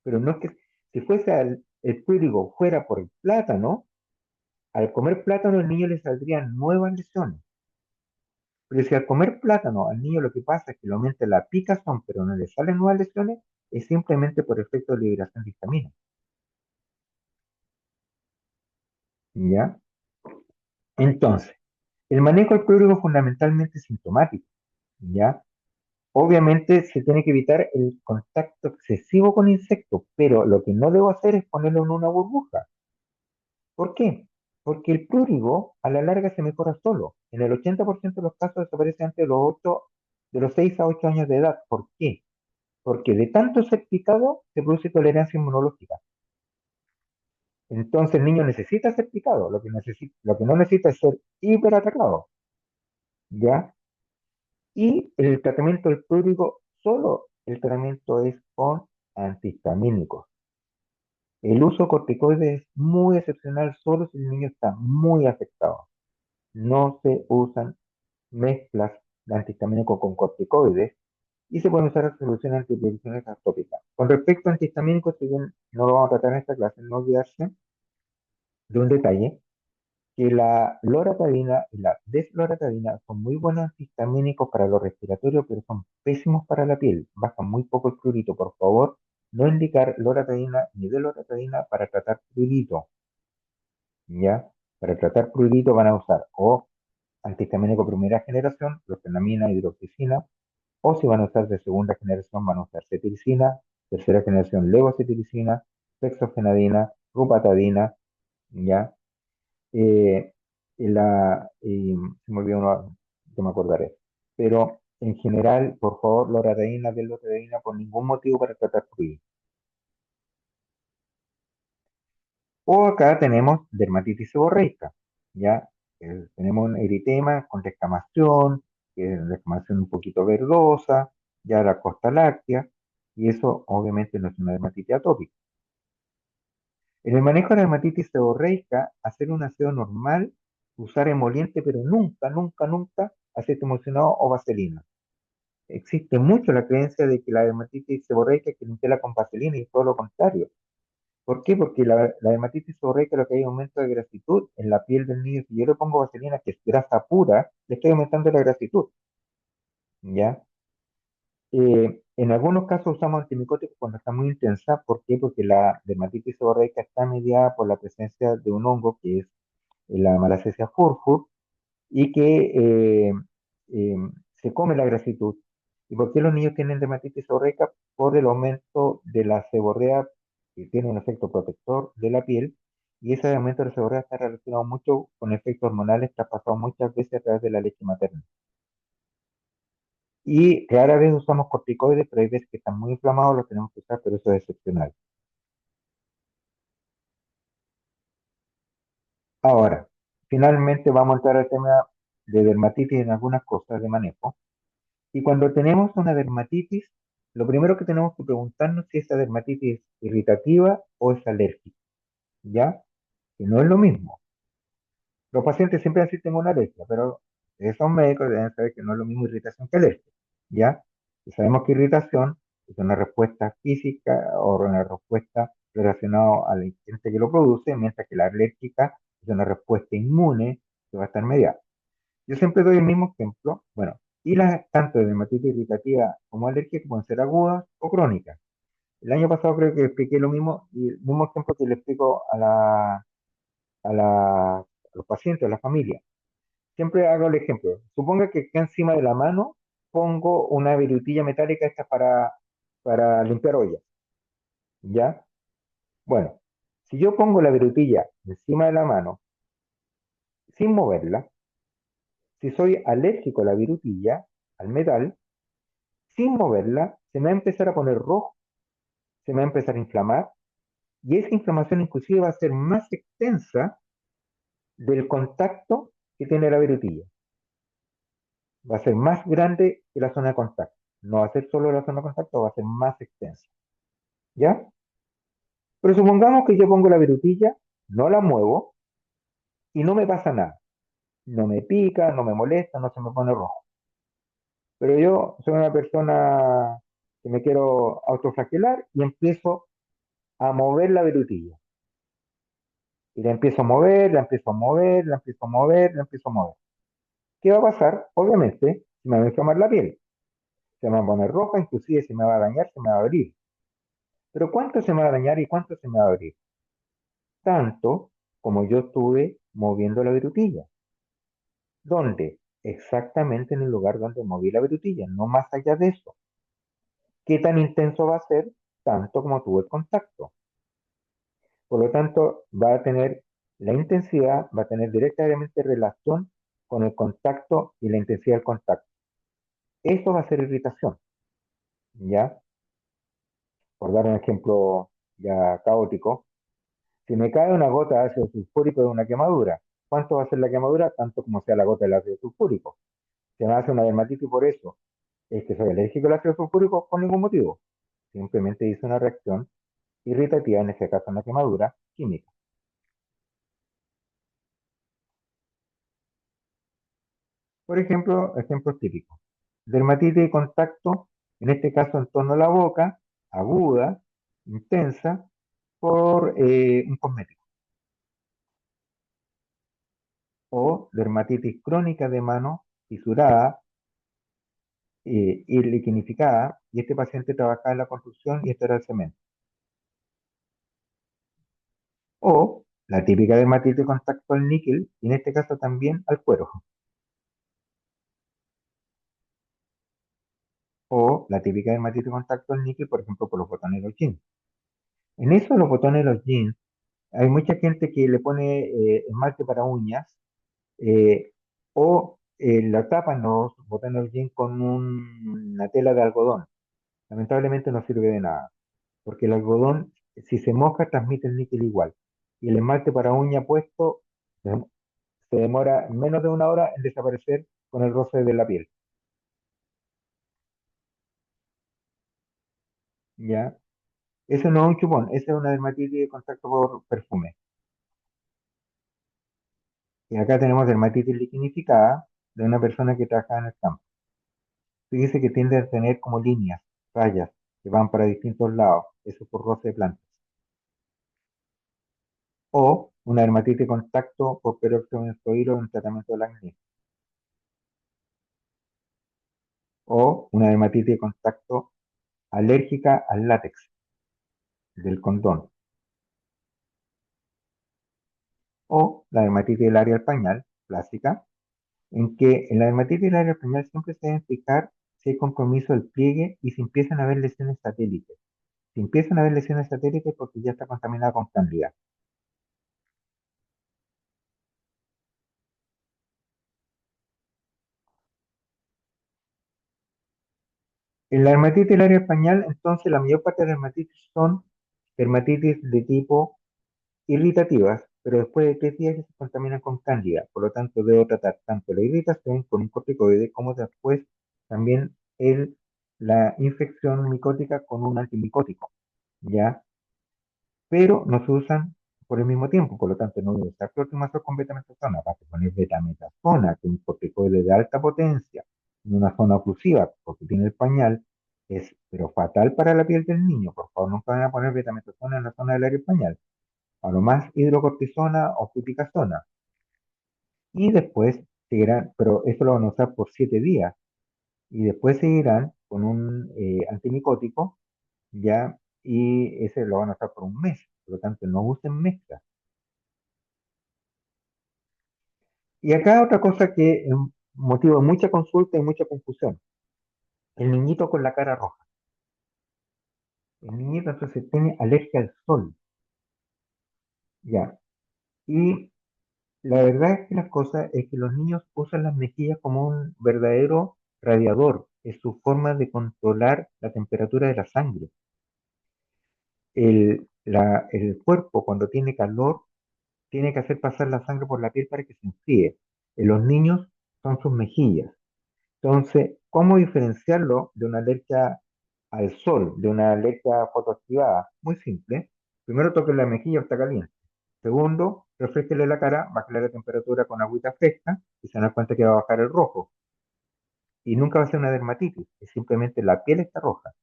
pero no es que si fuese el púrigo fuera por el plátano, al comer plátano al niño le saldrían nuevas lesiones. Pero si al comer plátano al niño lo que pasa es que le aumenta la picazón, pero no le salen nuevas lesiones, es simplemente por efecto de liberación de histamina. ¿Ya? Entonces, el manejo del prurito es fundamentalmente sintomático. ¿Ya? Obviamente se tiene que evitar el contacto excesivo con insectos, pero lo que no debo hacer es ponerlo en una burbuja. ¿Por qué? Porque el prurigo a la larga se mejora solo. En el 80% de los casos desaparece antes de los 6 a 8 años de edad. ¿Por qué? Porque de tanto ser picado se produce tolerancia inmunológica. Entonces el niño necesita ser picado, lo que no necesita es ser hiperatacado, ¿ya? Y el tratamiento del prurigo, solo el tratamiento es con antihistamínicos. El uso de corticoides es muy excepcional solo si el niño está muy afectado. No se usan mezclas de antihistamínicos con corticoides y se pueden usar soluciones antihipertensivas atópicas. Con respecto a antihistamínicos, si bien no lo vamos a tratar en esta clase, no olvidarse de un detalle, que la loratadina y la desloratadina son muy buenos antihistamínicos para lo respiratorio, pero son pésimos para la piel. Bajan muy poco el prurito. Por favor, no indicar loratadina ni desloratadina para tratar prurito, ¿ya? Para tratar prurito van a usar o antihistamínico primera generación, clofenamina, hidroxicina, o si van a usar de segunda generación, van a usar cetiricina, tercera generación, levocetiricina, fexofenadina, rupatadina, ¿ya? Eh, se me olvidó uno que me acordaré. Pero en general, por favor, loratadina, desloratadina, por ningún motivo para tratar fluido. O acá tenemos dermatitis seborreica, ¿ya? Tenemos un eritema con descamación, que es descamación un poquito verdosa, ya la costa láctea, y eso obviamente no es una dermatitis atópica. En el manejo de la dermatitis seborreica, hacer un aseo normal, usar emoliente, pero nunca, nunca, nunca aceite emulsionado o vaselina. Existe mucho la creencia de que la dermatitis seborreica hay que limpiarla con vaselina y todo lo contrario. ¿Por qué? Porque la dermatitis seborreica lo que hay es aumento de grasitud en la piel del niño. Si yo le pongo vaselina, que es grasa pura, le estoy aumentando la grasitud, ¿ya? En algunos casos usamos antimicóticos cuando está muy intensa. ¿Por qué? Porque la dermatitis seborreica está mediada por la presencia de un hongo que es la Malassezia furfur y que eh, se come la grasitud. ¿Y por qué los niños tienen dermatitis seborreica? Por el aumento de la seborrea, que tiene un efecto protector de la piel, y ese aumento de la seborrea está relacionado mucho con efectos hormonales traspasados muchas veces a través de la leche materna. Y rara vez usamos corticoides, pero hay veces que están muy inflamados, los tenemos que usar, pero eso es excepcional. Ahora, finalmente vamos a entrar al tema de dermatitis en algunas cosas de manejo. Y cuando tenemos una dermatitis, lo primero que tenemos que preguntarnos si esa dermatitis es irritativa o es alérgica, ¿ya? Que no es lo mismo. Los pacientes siempre así tengo una alergia, pero esos médicos deben saber que no es lo mismo irritación que alergia, ¿ya? Y sabemos que irritación es una respuesta física o una respuesta relacionada al agente que lo produce, mientras que la alérgica es una respuesta inmune que va a estar mediada. Yo siempre doy el mismo ejemplo. Bueno, y las tanto de dermatitis irritativa como alérgica pueden ser agudas o crónicas. El año pasado creo que expliqué lo mismo y el mismo ejemplo que le explico a los pacientes, a la familia. Siempre hago el ejemplo. Suponga que acá encima de la mano pongo una virutilla metálica esta para limpiar ollas, ¿ya? Bueno, si yo pongo la virutilla encima de la mano sin moverla, si soy alérgico a la virutilla, al metal, sin moverla, se me va a empezar a poner rojo, se me va a empezar a inflamar y esa inflamación inclusive va a ser más extensa del contacto que tiene la virutilla. Va a ser más grande que la zona de contacto. No va a ser solo la zona de contacto, va a ser más extensa. ¿Ya? Pero supongamos que yo pongo la virutilla, no la muevo y no me pasa nada. No me pica, no me molesta, no se me pone rojo. Pero yo soy una persona que me quiero autoflagelar y empiezo a mover la virutilla. Y la empiezo a mover, la empiezo a mover, la empiezo a mover, la empiezo a mover. ¿Qué va a pasar? Obviamente, se me va a inflamar la piel. Se me va a poner roja, inclusive se me va a dañar, se me va a abrir. Pero ¿cuánto se me va a dañar y cuánto se me va a abrir? Tanto como yo estuve moviendo la virutilla. ¿Dónde? Exactamente en el lugar donde moví la virutilla, no más allá de eso. ¿Qué tan intenso va a ser? Tanto como tuvo el contacto. Por lo tanto, va a tener la intensidad, va a tener directamente relación con el contacto y la intensidad del contacto. Eso va a ser irritación, ¿ya? Por dar un ejemplo ya caótico, si me cae una gota de ácido sulfúrico de una quemadura, ¿cuánto va a ser la quemadura? Tanto como sea la gota del ácido sulfúrico. Se me hace una dermatitis por eso. Es que soy alérgico al ácido sulfúrico por ningún motivo. Simplemente hice una reacción irritativa, en este caso una quemadura química. Por ejemplo, ejemplos típicos. Dermatitis de contacto, en este caso en torno a la boca, aguda, intensa, por un cosmético. O dermatitis crónica de mano, fisurada y liquinificada, y este paciente trabajaba en la construcción y esto era el cemento. O la típica dermatitis de contacto al níquel, y en este caso también al cuero. O la típica dermatitis de contacto al níquel, por ejemplo, por los botones de los jeans. En eso, los botones de los jeans, hay mucha gente que le pone esmalte para uñas eh, o la tapan los botones de los jeans con una tela de algodón. Lamentablemente no sirve de nada, porque el algodón, si se moja, transmite el níquel igual. Y el esmalte para uña puesto se demora menos de una hora en desaparecer con el roce de la piel, ¿ya? Eso no es un chupón, esa es una dermatitis de contacto por perfume. Y acá tenemos dermatitis liquinificada de una persona que trabaja en el campo. Fíjese que tiende a tener como líneas, rayas, que van para distintos lados, eso por roce de plantas. O una dermatitis de contacto por peróxido de benzoilo en tratamiento del acné. O una dermatitis de contacto alérgica al látex del condón. O la dermatitis del área del pañal, clásica, en que en la dermatitis del área del pañal siempre se deben fijar si hay compromiso del pliegue y si empiezan a haber lesiones satélites. Si empiezan a haber lesiones satélites porque ya está contaminada con cándida. En la dermatitis del área pañal, entonces la mayor parte de las dermatitis son dermatitis de tipo irritativas, pero después de 3 días ya se contaminan con cándida. Por lo tanto, debo tratar tanto la irritación con un corticoide como después también la infección micótica con un antimicótico, ¿ya? Pero no se usan por el mismo tiempo, por lo tanto no voy a usar clotrimazol con betamethasona, para poner betametasona, que es un corticoide de alta potencia, en una zona oclusiva, porque tiene el pañal, es pero fatal para la piel del niño. Por favor, nunca van a poner betametasona en la zona del área pañal. A lo más hidrocortisona o fluticasona. Y después seguirán, pero esto lo van a usar por 7 días. Y después seguirán con un antimicótico, ya, y ese lo van a usar por un mes. Por lo tanto, no usen mezcla. Y acá otra cosa que es un motivo de mucha consulta y mucha confusión. El niñito con la cara roja. El niñito entonces tiene alergia al sol. Ya. Y la verdad es que las cosas es que los niños usan las mejillas como un verdadero radiador. Es su forma de controlar la temperatura de la sangre. El cuerpo cuando tiene calor tiene que hacer pasar la sangre por la piel para que se enfríe. En los niños son sus mejillas. Entonces, ¿cómo diferenciarlo de una alergia al sol, de una alergia fotoactivada? Muy simple. Primero, toque la mejilla o está caliente. Segundo, refresquele la cara, bájale la temperatura con agüita fresca y se dan cuenta que va a bajar el rojo. Y nunca va a ser una dermatitis, es simplemente la piel está roja.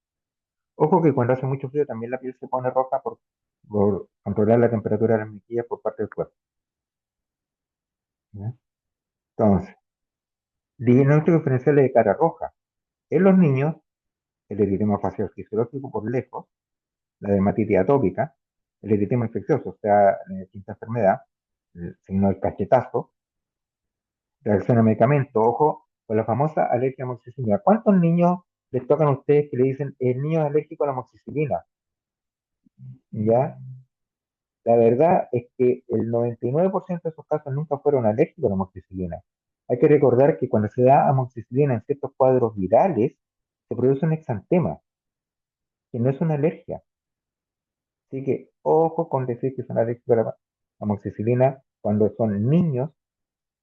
Ojo que cuando hace mucho frío también la piel se pone roja por controlar la temperatura de las mejillas por parte del cuerpo. ¿Ya? Entonces, diagnóstico diferencial de cara roja. En los niños, el eritema facial fisiológico por lejos, la dermatitis atópica, el eritema infeccioso, o sea, quinta enfermedad, el signo del cachetazo, reacción a medicamento, ojo, con la famosa alergia a amoxicilina. ¿Cuántos niños les tocan a ustedes que le dicen el niño es alérgico a la amoxicilina? ¿Ya? La verdad es que el 99% de esos casos nunca fueron alérgicos a la amoxicilina. Hay que recordar que cuando se da amoxicilina en ciertos cuadros virales, se produce un exantema, que no es una alergia. Así que ojo con decir que son alérgicos a la amoxicilina cuando son niños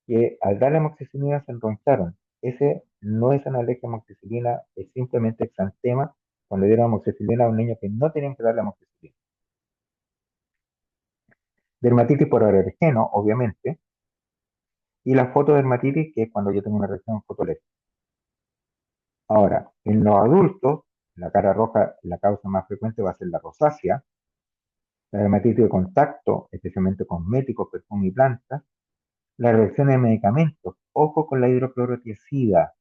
que al dar la amoxicilina se enroncharon. Ese no es una alergia a amoxicilina, es simplemente exantema cuando dieron amoxicilina a un niño que no tenían que darle amoxicilina. Dermatitis por alergeno, obviamente, y la fotodermatitis, que es cuando yo tengo una reacción fotológica. Ahora, en los adultos, la cara roja, la causa más frecuente va a ser la rosácea, la dermatitis de contacto, especialmente cosméticos, perfume y plantas, la reacción de medicamentos, ojo con la hidroclorotiazida,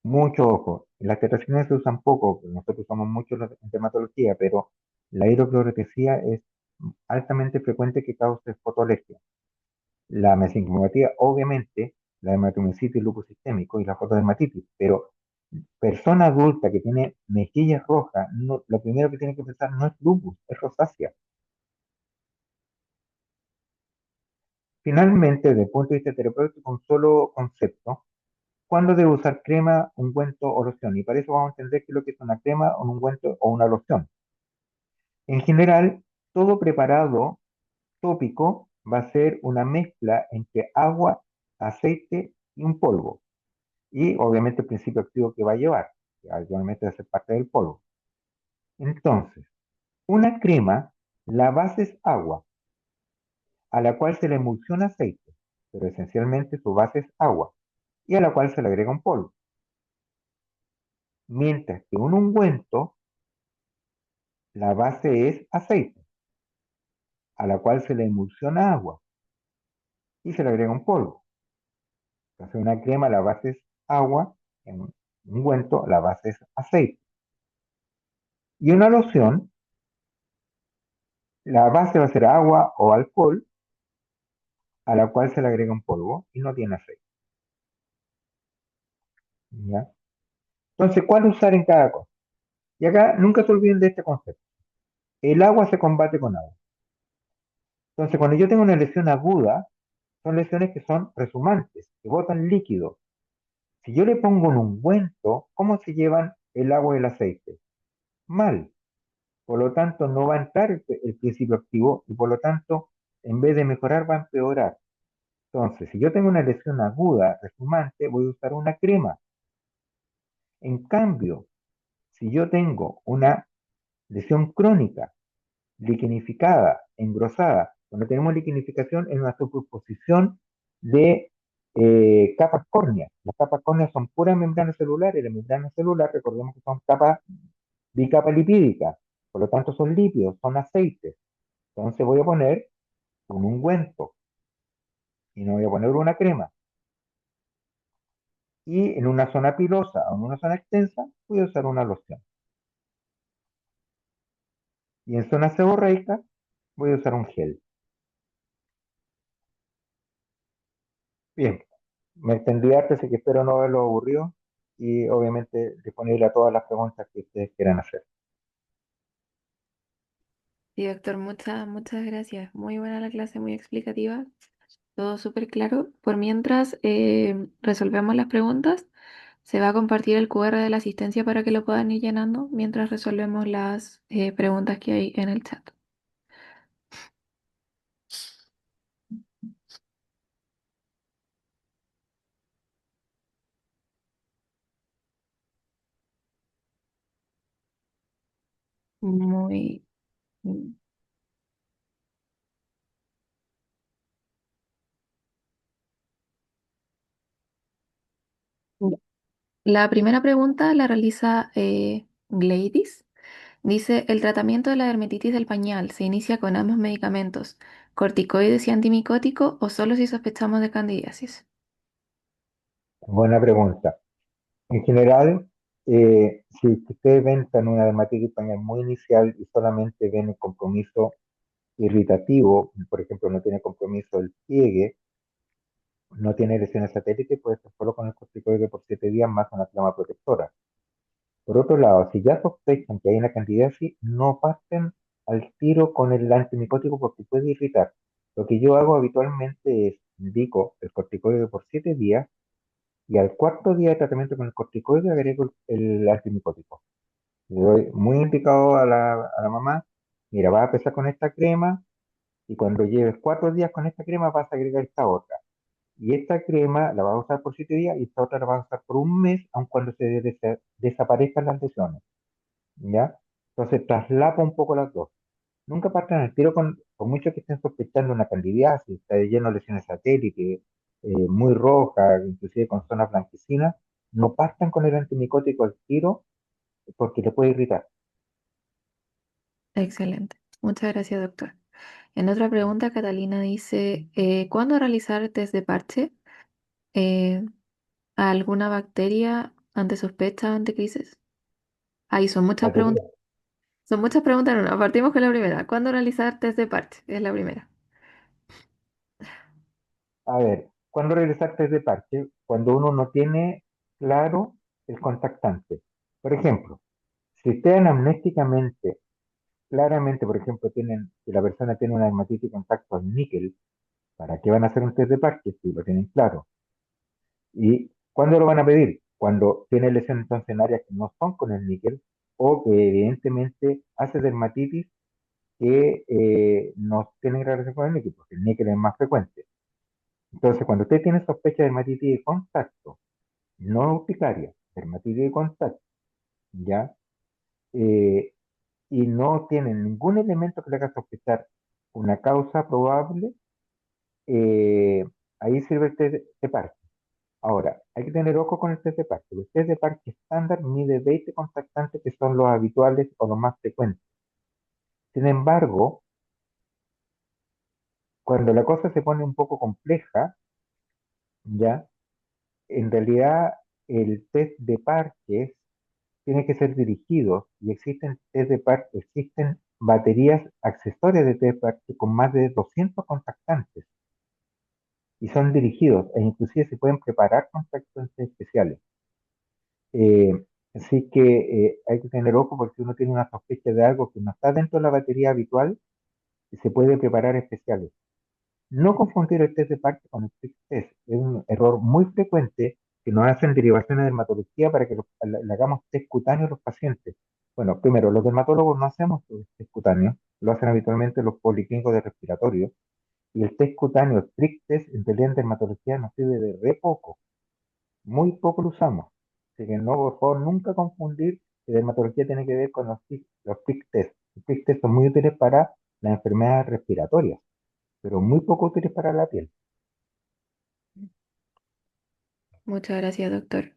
mucho ojo. Las tetracinas se usan poco, nosotros usamos mucho en dermatología, pero la hidroclorotiazida es altamente frecuente que cause fotoalergia. La mesenquimopatia, obviamente, la dermatomyositis, lupus sistémico y la fotodermatitis, pero persona adulta que tiene mejillas rojas, lo primero que tiene que pensar no es lupus, es rosácea. Finalmente, desde el punto de vista terapéutico, un solo concepto: ¿cuándo debo usar crema, ungüento o loción? Y para eso vamos a entender qué es lo que es una crema, un ungüento o una loción. En general, todo preparado tópico va a ser una mezcla entre agua, aceite y un polvo. Y obviamente el principio activo que va a llevar, que actualmente va a ser parte del polvo. Entonces, una crema, la base es agua, a la cual se le emulsiona aceite, pero esencialmente su base es agua, y a la cual se le agrega un polvo. Mientras que un ungüento, la base es aceite, a la cual se le emulsiona agua y se le agrega un polvo. Entonces, una crema, la base es agua, en un ungüento, la base es aceite. Y una loción, la base va a ser agua o alcohol, a la cual se le agrega un polvo y no tiene aceite. ¿Ya? Entonces, ¿cuál usar en cada cosa? Y acá nunca se olviden de este concepto. El agua se combate con agua. Entonces, cuando yo tengo una lesión aguda, son lesiones que son resumantes, que botan líquido. Si yo le pongo un ungüento, ¿cómo se llevan el agua y el aceite? Mal. Por lo tanto, no va a entrar el principio activo y por lo tanto, en vez de mejorar, va a empeorar. Entonces, si yo tengo una lesión aguda, resumante, voy a usar una crema. En cambio, si yo tengo una lesión crónica, liquenificada, engrosada, cuando tenemos liquenificación es una superposición de capas córneas. Las capas córneas son puras membranas celulares. La membrana celular, recordemos que son capas bicapa lipídicas, por lo tanto son lípidos, son aceites. Entonces voy a poner un ungüento y no voy a poner una crema. Y en una zona pilosa o en una zona extensa voy a usar una loción. Y en zona seborreica voy a usar un gel. Bien, me extendí harto, así que espero no haberlo aburrido y obviamente disponible a todas las preguntas que ustedes quieran hacer. Sí, doctor, muchas gracias. Muy buena la clase, muy explicativa. Todo súper claro. Por mientras resolvemos las preguntas, se va a compartir el QR de la asistencia para que lo puedan ir llenando mientras resolvemos las preguntas que hay en el chat. Muy bien. La primera pregunta la realiza Gladys. Dice, ¿el tratamiento de la dermatitis del pañal se inicia con ambos medicamentos, corticoides y antimicótico, o solo si sospechamos de candidiasis? Buena pregunta. En general, si ustedes ven en una dermatitis pañal muy inicial y solamente ven el compromiso irritativo, por ejemplo, no tiene compromiso el pliegue, no tiene lesiones satélites, puede ser solo con el corticoide por 7 días más una crema protectora. Por otro lado, si ya sospechan que hay una candidiasis, no pasen al tiro con el antimicótico porque puede irritar. Lo que yo hago habitualmente es indico el corticoide por 7 días y al cuarto día de tratamiento con el corticoide agrego el antimicótico. Le doy muy indicado a la mamá, mira, vas a empezar con esta crema y cuando lleves 4 días con esta crema vas a agregar esta otra. Y esta crema la vas a usar por 7 días y esta otra la vas a usar por un mes, aun cuando se desaparezcan las lesiones. ¿Ya? Entonces traslapa un poco las dos. Nunca partan al tiro con muchos que estén sospechando una candidiasis, está lleno de lesiones satélites, muy roja, inclusive con zonas blanquecinas. No partan con el antimicótico al tiro porque le puede irritar. Excelente. Muchas gracias, doctor. En otra pregunta, Catalina dice, ¿cuándo realizar test de parche eh, a alguna bacteria ante sospecha ante crisis? Ahí Batería. son muchas preguntas en una. Partimos con la primera. ¿Cuándo realizar test de parche? Es la primera. A ver, ¿cuándo regresar test de parche? Cuando uno no tiene claro el contactante. Por ejemplo, si ustedes anamnéticamente, claramente, por ejemplo, tienen, si la persona tiene una dermatitis contacto al níquel, ¿para qué van a hacer un test de parche si lo tienen claro? ¿Y cuándo lo van a pedir? Cuando tiene lesiones entonces en áreas que no son con el níquel o que evidentemente hace dermatitis que no tienen relación con el níquel, porque el níquel es más frecuente. Entonces, cuando usted tiene sospecha de dermatitis de contacto, no urticaria, dermatitis de contacto, ¿ya? Eh, y no tienen ningún elemento que le haga sospechar una causa probable, eh, ahí sirve el test de Parque. Ahora, hay que tener ojo con el test de Parque. El test de Parque estándar mide 20 contactantes que son los habituales o los más frecuentes. Sin embargo, cuando la cosa se pone un poco compleja, ya, en realidad el test de Parques tiene que ser dirigido y existen test de Parque, existen baterías accesorias de test de Parque con más de 200 contactantes y son dirigidos e inclusive se pueden preparar contactantes especiales. Así que hay que tener ojo porque uno tiene una sospecha de algo que no está dentro de la batería habitual y se puede preparar especiales. No confundir el test de Parkinson con el Quick test. Es un error muy frecuente que nos hacen derivaciones de dermatología para que le hagamos test cutáneos a los pacientes. Bueno, primero, los dermatólogos no hacemos test cutáneos, lo hacen habitualmente los policlínicos de respiratorio, y el test cutáneo, el Quick test, en realidad en dermatología nos sirve de re poco, muy poco lo usamos. Así que no, por favor, nunca confundir que dermatología tiene que ver con los Quick test. Los Quick test son muy útiles para las enfermedades respiratorias, pero muy poco útiles para la piel. Muchas gracias, doctor.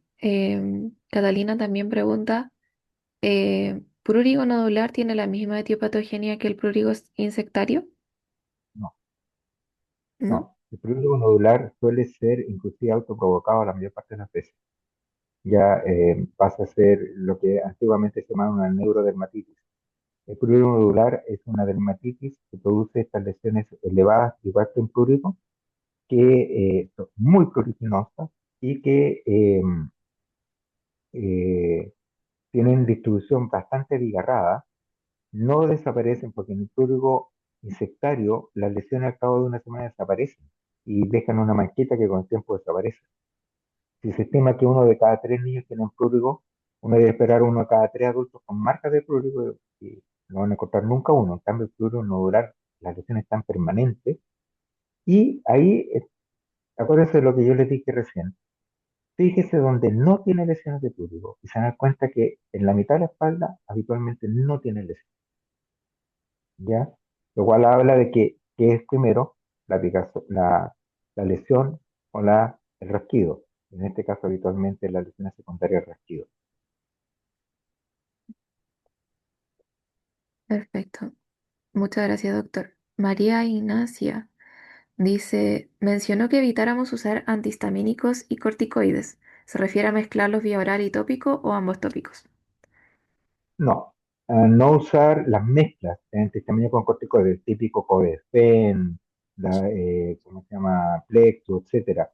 Catalina también pregunta, ¿prurigo nodular tiene la misma etiopatogenia que el prurigo insectario? No, ¿No? no. El prurito nodular suele ser inclusive autoprovocado la mayor parte de las veces. Ya pasa a ser lo que antiguamente se llamaba una neurodermatitis. El prurito nodular es una dermatitis que produce estas lesiones elevadas, igual que en prurito, que son muy pruriginosas y que eh, tienen distribución bastante bigarrada, no desaparecen porque en el prurigo insectario las lesiones al cabo de una semana desaparecen y dejan una manchita que con el tiempo desaparece. Si se estima que uno de cada tres niños tiene prurigo, uno debe esperar uno de cada tres adultos con marcas de prurigo y no van a encontrar nunca uno. En cambio, el prurigo nodular, las lesiones están permanentes y ahí, acuérdense de lo que yo les dije recién. Fíjese donde no tiene lesiones de prurigo y se dan cuenta que en la mitad de la espalda habitualmente no tiene lesiones, ¿ya? Lo cual habla de que es primero la lesión o el rasquido. En este caso, habitualmente la lesión secundaria es rasquido. Perfecto. Muchas gracias, doctor. María Ignacia dice, mencionó que evitáramos usar antihistamínicos y corticoides. ¿Se refiere a mezclarlos vía oral y tópico o ambos tópicos? No, no usar las mezclas de antihistamínico con corticoides, típico Codefen, ¿cómo se llama? Plexo, etcétera.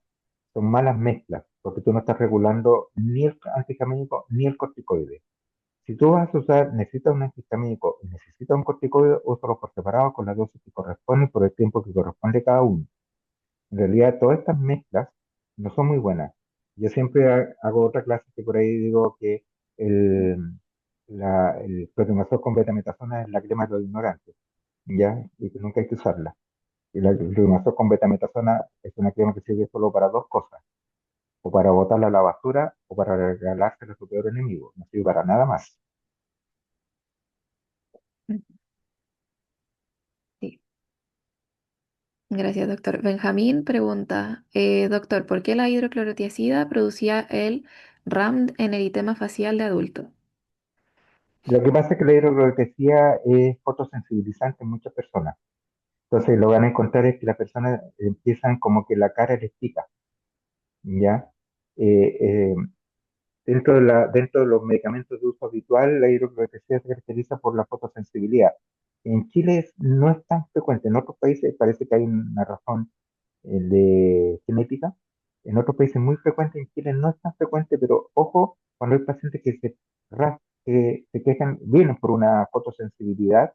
Son malas mezclas, porque tú no estás regulando ni el antihistamínico ni el corticoide. Si tú vas a usar, necesitas un antihistamínico y necesitas un corticoide, úsalo por separado con la dosis que corresponde y por el tiempo que corresponde cada uno. En realidad, todas estas mezclas no son muy buenas. Yo siempre hago otra clase que por ahí digo que el, el clotrimazol con betametasona es la crema de los ignorantes, ¿ya? Y que nunca hay que usarla. Y el clotrimazol con betametasona es una crema que sirve solo para dos cosas, o para botarla a la basura o para regalársela a su peor enemigo. No sirve para nada más. Sí. Gracias, doctor. Benjamín pregunta, doctor, ¿por qué la hidroclorotiazida producía el RAM en eritema facial de adulto? Lo que pasa es que la hidrocortesía es fotosensibilizante en muchas personas. Entonces lo van a encontrar es que las personas empiezan como que la cara les pica, ¿ya? Eh, eh, dentro de los medicamentos de uso habitual, la hidrocortesía se caracteriza por la fotosensibilidad. En Chile no es tan frecuente, en otros países parece que hay una razón de genética, en otros países muy frecuente, en Chile no es tan frecuente, pero ojo, cuando hay pacientes que se quejan, vienen por una fotosensibilidad,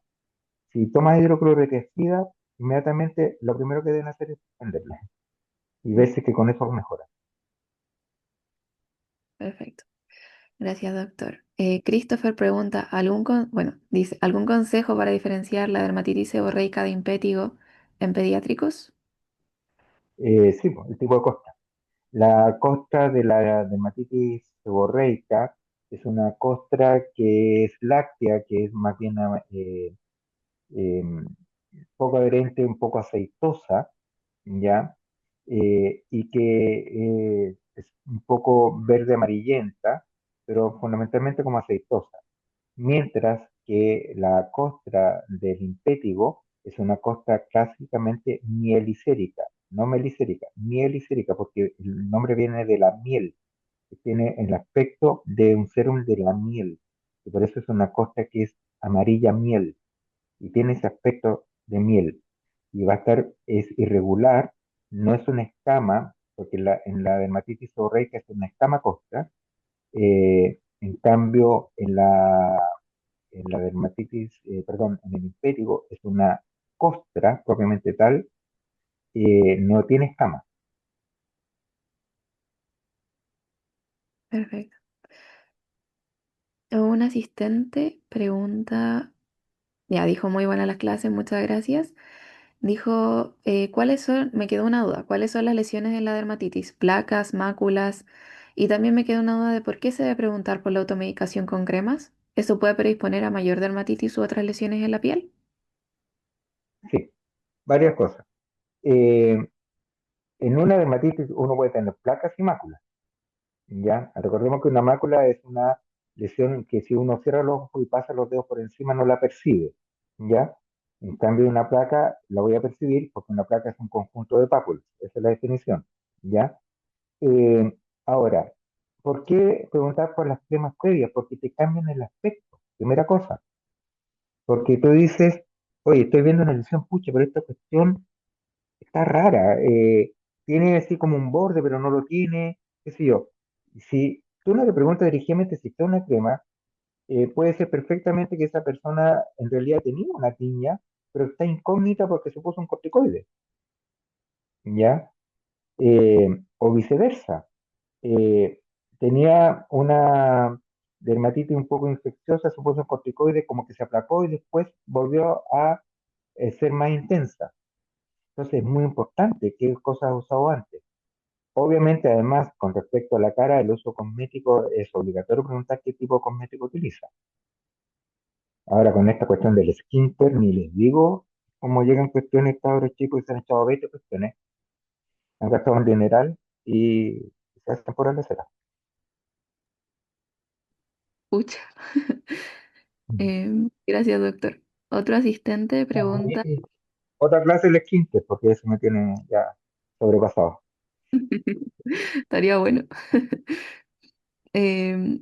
si toman hidroclorotiazida, inmediatamente lo primero que deben hacer es suspenderla y ver si que con eso mejora. Perfecto. Gracias, doctor. Christopher pregunta, bueno, dice, ¿algún consejo para diferenciar la dermatitis seborreica de impétigo en pediátricos? Sí, pues, el tipo de costra. La costra de la dermatitis seborreica es una costra que es láctea, que es más bien eh, poco adherente, un poco aceitosa, ¿ya? Y que es un poco verde amarillenta, pero fundamentalmente como aceitosa. Mientras que la costra del impétigo es una costra clásicamente mielicérica, no melicérica, mielicérica, porque el nombre viene de la miel, que tiene el aspecto de un serum de la miel, y por eso es una costra que es amarilla miel, y tiene ese aspecto de miel, y va a estar, es irregular, no es una escama, porque en la dermatitis seborreica es una escama costra, en cambio en la dermatitis, perdón, en el impétigo es una costra propiamente tal, no tiene escamas. Perfecto. Un asistente pregunta, ya dijo muy buena las clases, muchas gracias. Dijo, me quedó una duda, ¿cuáles son las lesiones en la dermatitis? ¿Placas, máculas? Y también me quedó una duda de por qué se debe preguntar por la automedicación con cremas. ¿Eso puede predisponer a mayor dermatitis u otras lesiones en la piel? Sí, varias cosas. Eh, en una dermatitis uno puede tener placas y máculas, ¿ya? Recordemos que una mácula es una lesión que si uno cierra los ojos y pasa los dedos por encima no la percibe, ¿ya? En cambio, una placa la voy a percibir porque una placa es un conjunto de pápulas, esa es la definición, ¿ya? Ahora, ¿por qué preguntar por las cremas previas? Porque te cambian el aspecto, primera cosa. Porque tú dices, oye, estoy viendo una lesión, pucha, pero esta cuestión está rara. Tiene así como un borde, pero no lo tiene, qué sé yo. Si tú no le preguntas dirigidamente si está una crema, puede ser perfectamente que esa persona en realidad tenía una tiña, pero está incógnita porque se puso un corticoide, ¿ya? O viceversa. eh, Tenía una dermatitis un poco infecciosa, se puso un corticoide, como que se aplacó y después volvió a ser más intensa. Entonces es muy importante qué cosas ha usado antes. Obviamente, además, con respecto a la cara, el uso cosmético es obligatorio preguntar qué tipo de cosmético utiliza. Ahora, con esta cuestión del skincare, ni les digo cómo llegan cuestiones, cabros chicos, y se han echado 20 cuestiones, han gastado un dineral y se hacen por la cera. Pucha. Gracias, doctor. Otro asistente Ya, pregunta, otra clase el skincare, porque eso me tiene ya sobrepasado. estaría bueno.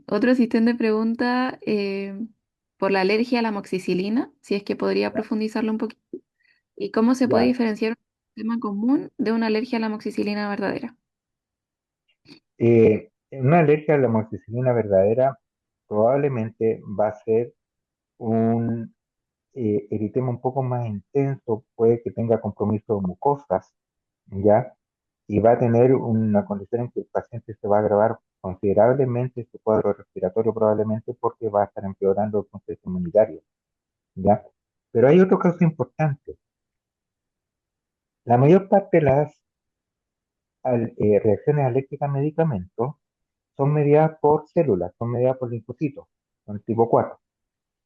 Otro asistente pregunta por la alergia a la amoxicilina, si es que podría Ya, profundizarlo un poquito, y cómo se puede ya. diferenciar un sistema común de una alergia a la amoxicilina verdadera. Una alergia a la amoxicilina verdadera probablemente va a ser un eritema un poco más intenso, puede que tenga compromiso de mucosas, ¿ya? Y va a tener una condición en que el paciente se va a agravar considerablemente su cuadro respiratorio probablemente porque va a estar empeorando el proceso inmunitario, ¿ya? Pero hay otro caso importante. La mayor parte de las reacciones alérgicas a medicamentos son mediadas por células, son mediadas por linfocitos, son tipo 4,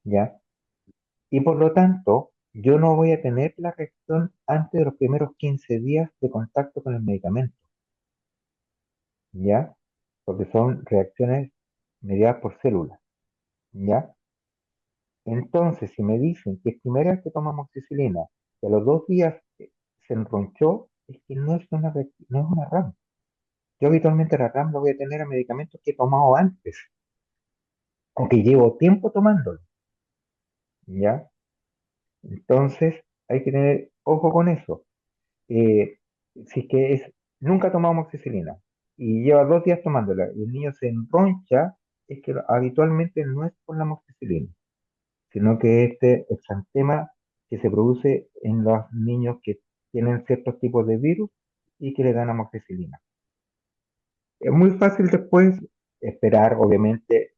¿ya? Y por lo tanto, yo no voy a tener la reacción antes de los primeros 15 días de contacto con el medicamento, ¿ya? Porque son reacciones mediadas por células, ¿ya? Entonces, si me dicen que es primera vez que toma amoxicilina, que a los 2 días se enronchó, es que no es una RAM. Yo habitualmente la RAM la voy a tener a medicamentos que he tomado antes, aunque llevo tiempo tomándolo, ¿ya? Entonces, hay que tener ojo con eso. eh, si es que nunca tomamos amoxicilina y lleva 2 días tomándola y el niño se enroncha, es que habitualmente no es por la amoxicilina, sino que este exantema que se produce en los niños que tienen ciertos tipos de virus y que le dan amoxicilina. Es muy fácil después esperar, obviamente,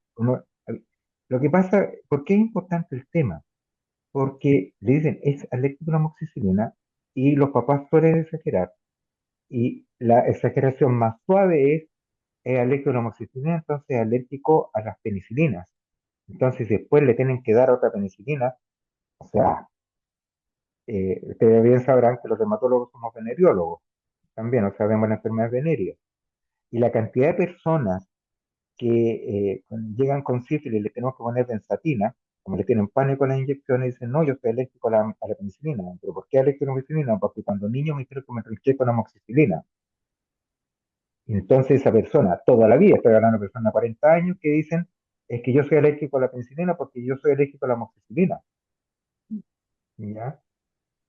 Lo que pasa, ¿por qué es importante el tema? Porque le dicen, es alérgico a la amoxicilina y los papás suelen exagerar. Y la exageración más suave es alérgico a la amoxicilina, entonces es alérgico a las penicilinas. Entonces, si después le tienen que dar otra penicilina, o sea, ustedes bien sabrán que los dermatólogos somos veneriólogos también, o sea, vemos las enfermedades venéreas. Y la cantidad de personas que cuando llegan con sífilis le tenemos que poner benzatina, como le tienen pánico a las inyecciones, dicen, no, yo soy alérgico a la penicilina. ¿Pero por qué alérgico a la penicilina? Porque cuando niño me dijeron que me trinché con amoxicilina. Y entonces esa persona, toda la vida, estoy hablando de personas de 40 años, que dicen, es que yo soy alérgico a la penicilina porque yo soy alérgico a la amoxicilina. ¿Ya?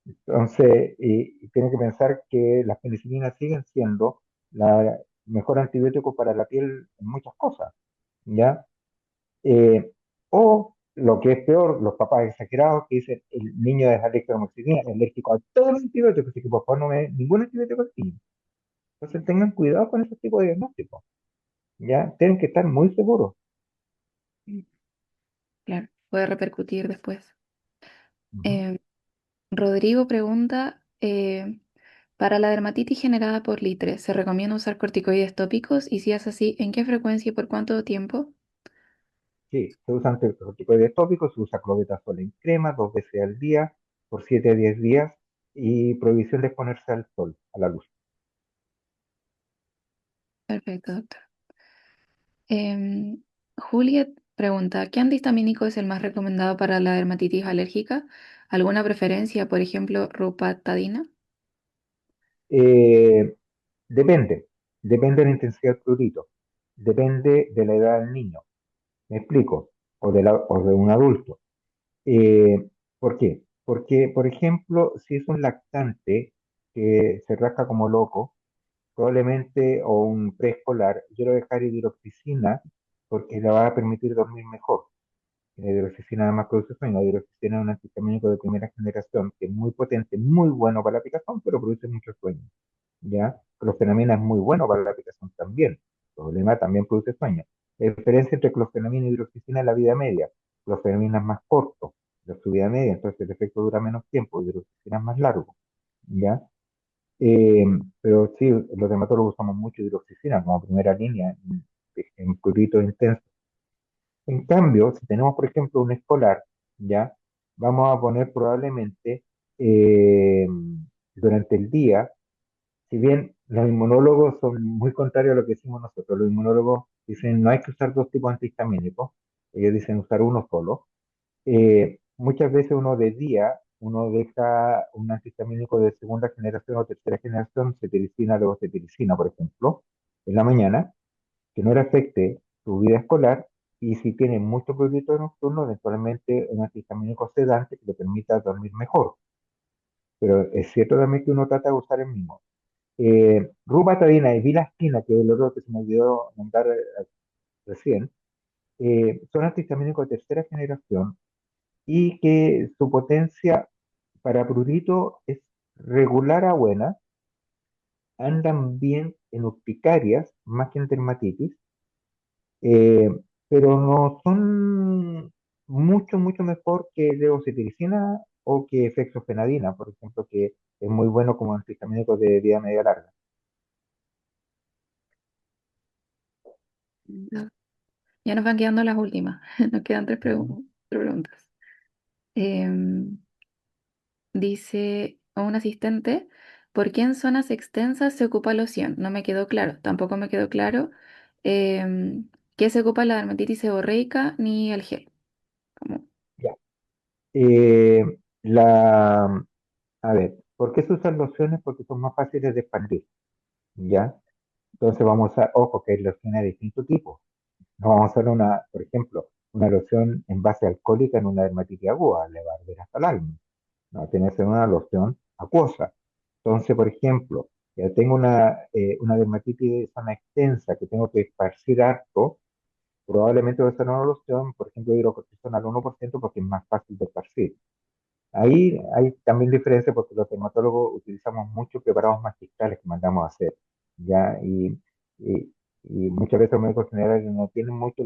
Entonces, y tiene que pensar que las penicilinas siguen siendo la mejor antibiótico para la piel en muchas cosas. ¿Ya? Eh, o lo que es peor, los papás exagerados que dicen el niño es alérgico a la amoxicilina, es alérgico a todos los antibióticos, así que por favor no me ningún antibiótico al niño. Entonces tengan cuidado con ese tipo de diagnósticos, ¿ya? Tienen que estar muy seguros. Claro, puede repercutir después. Ujú. Eh, Rodrigo pregunta, para la dermatitis generada por litre, ¿se recomienda usar corticoides tópicos? Y si es así, ¿en qué frecuencia y por cuánto tiempo? Sí, se usan corticoides tópicos, se usa clobetasol en crema 2 veces al día por 7 a 10 días y prohibición de exponerse al sol, a la luz. Perfecto, doctor. Juliet pregunta, ¿qué antihistamínico es el más recomendado para la dermatitis alérgica? ¿Alguna preferencia, por ejemplo, rupatadina? Eh, depende, depende de la intensidad del prurito, depende de la edad del niño, me explico, o de un adulto. ¿Por qué? Porque, por ejemplo, si es un lactante que se rasca como loco, probablemente, o un preescolar, yo le voy a dejar hidroxicina porque le va a permitir dormir mejor. La hidroxicina además produce sueño. La hidroxicina es un antihistamínico de primera generación que es muy potente, muy bueno para la picazón, pero produce mucho sueño. ¿Ya? Clofenamina es muy bueno para la picazón también. El problema también produce sueño. La diferencia entre clofenamina y hidroxicina es la vida media. Clofenamina es más corto, la su vida media, entonces el efecto dura menos tiempo, hidroxicina es más largo. ¿Ya? Eh, pero sí, los dermatólogos usamos mucho hidroxicina como primera línea en pruritos intensos. En cambio, si tenemos, por ejemplo, un escolar, ¿ya? Vamos a poner probablemente eh, durante el día, si bien los inmunólogos son muy contrarios a lo que decimos nosotros, los inmunólogos dicen no hay que usar dos tipos de antihistamínicos, ellos dicen usar uno solo. Muchas veces uno de día, uno deja un antihistamínico de segunda generación o tercera generación, cetiricina, levocetiricina, por ejemplo, en la mañana, que no le afecte su vida escolar, y si tiene mucho prurito nocturno, eventualmente un antihistamínico sedante que le permita dormir mejor. Pero es cierto también que uno trata de usar el mismo. Rupatadina y bilastina, que es el otro que se me olvidó nombrar recién, son antihistamínicos de tercera generación y que su potencia para prurito es regular a buena, andan bien en urticarias más que en dermatitis, eh, pero no son mucho mejor que levocetirizina o que fexofenadina, por ejemplo, que es muy bueno como antihistamínico de vida media larga. No. Ya nos van quedando las últimas. Nos quedan Ujú. tres preguntas. Em, Dice un asistente, ¿por qué en zonas extensas se ocupa loción? No me quedó claro, tampoco me quedó claro qué se ocupa la dermatitis seborreica ni el gel. Como, Ya. Eh, la, a ver, ¿por qué se usan lociones? Porque son más fáciles de expandir, ¿ya? Entonces vamos a, ojo, que hay lociones de distintos tipos. No vamos a hacer una, por ejemplo, una loción en base alcohólica en una dermatitis aguda, le va a arder hasta el alma. No, tiene que ser una loción acuosa. Entonces, por ejemplo, ya tengo una dermatitis de zona extensa que tengo que esparcir harto, probablemente voy a hacer una loción, por ejemplo, hidrocortisona al 1% porque es más fácil de esparcir. Ahí hay también diferencia porque los dermatólogos utilizamos muchos preparados magistrales que mandamos a hacer, ¿ya? Y muchas veces los médicos generales no tienen mucho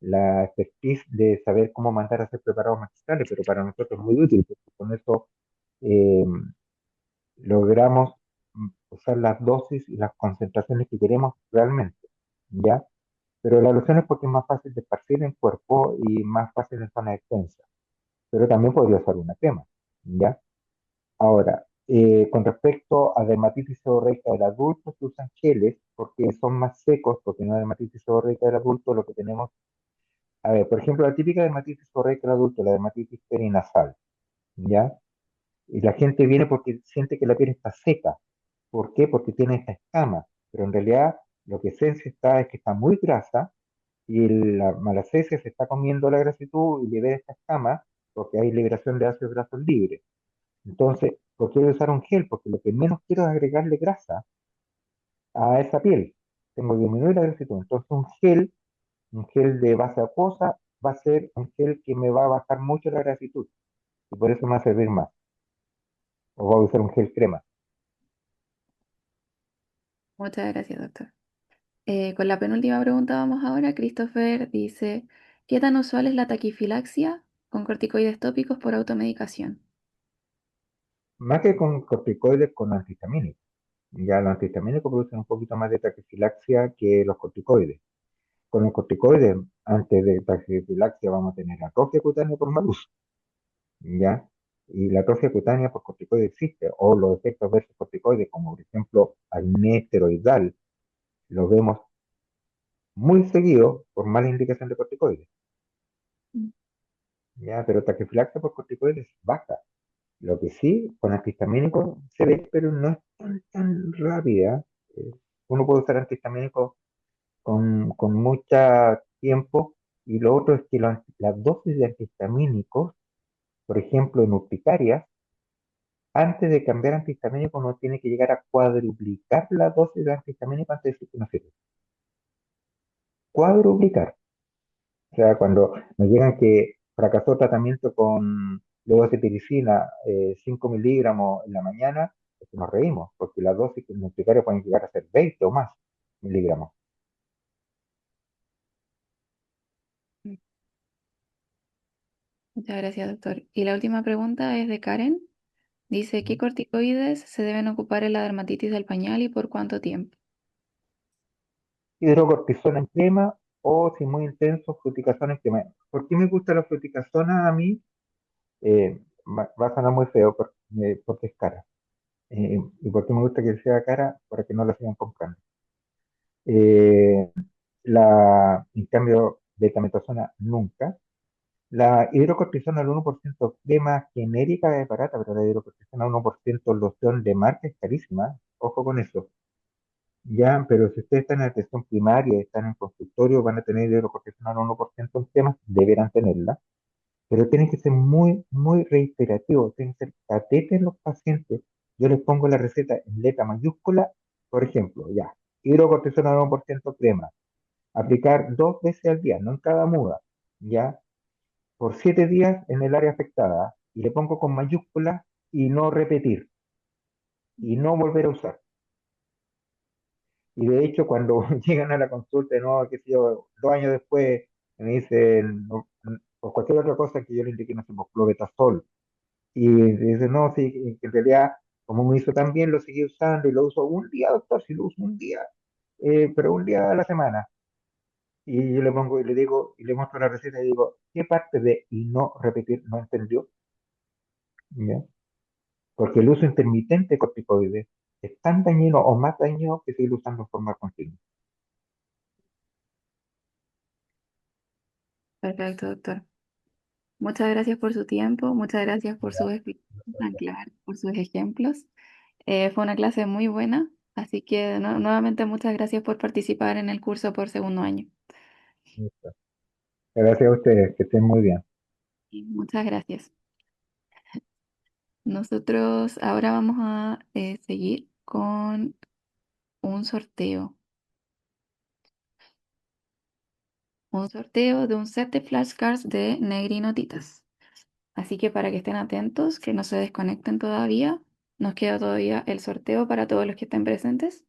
la expertise de saber cómo mandar a hacer preparados magistrales, pero para nosotros es muy útil, porque con eso eh, logramos usar las dosis y las concentraciones que queremos realmente, ¿ya? Pero la loción es porque es más fácil de esparcir en cuerpo y más fácil en zona extensa, pero también podría usar una crema, ¿ya? Ahora, con respecto a dermatitis seborreica del adulto, se usan geles porque son más secos, porque en la dermatitis seborreica del adulto lo que tenemos, a ver, por ejemplo, la típica dermatitis seborreica del adulto, la dermatitis perinasal, ¿ya? Y la gente viene porque siente que la piel está seca. ¿Por qué? Porque tiene esta escama, pero en realidad lo que se está es que está muy grasa y la malacesia se está comiendo la grasitud y libera esta escama porque hay liberación de ácidos grasos libres. Entonces, ¿por qué voy a usar un gel? Porque lo que menos quiero es agregarle grasa a esa piel. Tengo que disminuir la grasitud. Entonces, un gel de base acuosa, va a ser un gel que me va a bajar mucho la grasitud y por eso me va a servir más. O voy a usar un gel crema. Muchas gracias, doctor. Con la penúltima pregunta vamos ahora. Christopher dice, ¿qué tan usual es la taquifilaxia con corticoides tópicos por automedicación? Más que con corticoides, con antihistamínicos. Ya los antihistamínicos producen un poquito más de taquifilaxia que los corticoides. Con los corticoides, antes de taquifilaxia, vamos a tener atrofia cutánea por mal uso, ¿ya? Y la atrofia cutánea por corticoides existe, o los efectos versus corticoides, como por ejemplo acné esteroidal, lo vemos muy seguido por mala indicación de corticoides, Mm. ¿ya? Pero taquifilaxia por corticoides baja. Lo que sí, con antihistamínicos se ve, pero no es tan rápida. Eh, Uno puede usar antihistamínicos con mucho tiempo, y lo otro es que las dosis de antihistamínicos, por ejemplo, en urticarias, antes de cambiar antihistamínico uno tiene que llegar a cuadruplicar la dosis de antihistamínico antes de decir que no sirve. Cuadruplicar. O sea, cuando nos llegan que fracasó tratamiento con levocetirizina, 5 miligramos en la mañana, es que nos reímos, porque las dosis en urticaria pueden llegar a ser 20 o más miligramos. Mm. Muchas gracias, doctor. Y la última pregunta es de Karen. Dice, ¿qué corticoides se deben ocupar en la dermatitis del pañal y por cuánto tiempo? Hidrocortisona en crema o, si muy intenso, fluticasona en crema. ¿Por qué me gusta la fluticasona a mí? Va a sonar muy feo porque es cara. ¿Y por qué me gusta que sea cara? Para que no la sigan comprando. Eh, en cambio, betamethasona nunca. La hidrocortisona al 1% crema genérica es barata, pero la hidrocortisona al 1% loción de marca es carísima. Ojo con eso. Ya, pero si ustedes están en atención primaria, están en consultorio, van a tener hidrocortisona al 1% en temas, deberán tenerla, pero tienen que ser muy reiterativos, tienen que ser catéter los pacientes. Yo les pongo la receta en letra mayúscula, por ejemplo, ya, hidrocortisona al 1% crema, aplicar 2 veces al día, no en cada muda, ya, por 7 días en el área afectada, y le pongo con mayúscula y no repetir, y no volver a usar. Y de hecho, cuando llegan a la consulta, no, qué sé yo, 2 años después, me dicen, o cualquier otra cosa que yo le indique, no sé, pues, clobetasol. Y dicen, no, sí, que en realidad, como me hizo tan bien, lo seguí usando y lo uso un día, doctor, si lo uso un día, pero un día a la semana. Y yo le pongo y le digo, y le muestro la receta y digo, ¿qué parte de y no repetir no entendió? ¿Ya? Porque el uso intermitente de corticoides es tan dañino o más dañino que seguir usando en forma continua. Perfecto, doctor. Muchas gracias por su tiempo, muchas gracias por sus Ya, explicaciones tan claras, por sus ejemplos. Fue una clase muy buena, así que nuevamente muchas gracias por participar en el curso por segundo año. listo. Gracias a ustedes, que estén muy bien. Y muchas gracias. Nosotros ahora vamos a seguir con un sorteo. Un sorteo de un set de flashcards de Negrinotitas. Así que para que estén atentos, que no se desconecten todavía, nos queda todavía el sorteo para todos los que estén presentes.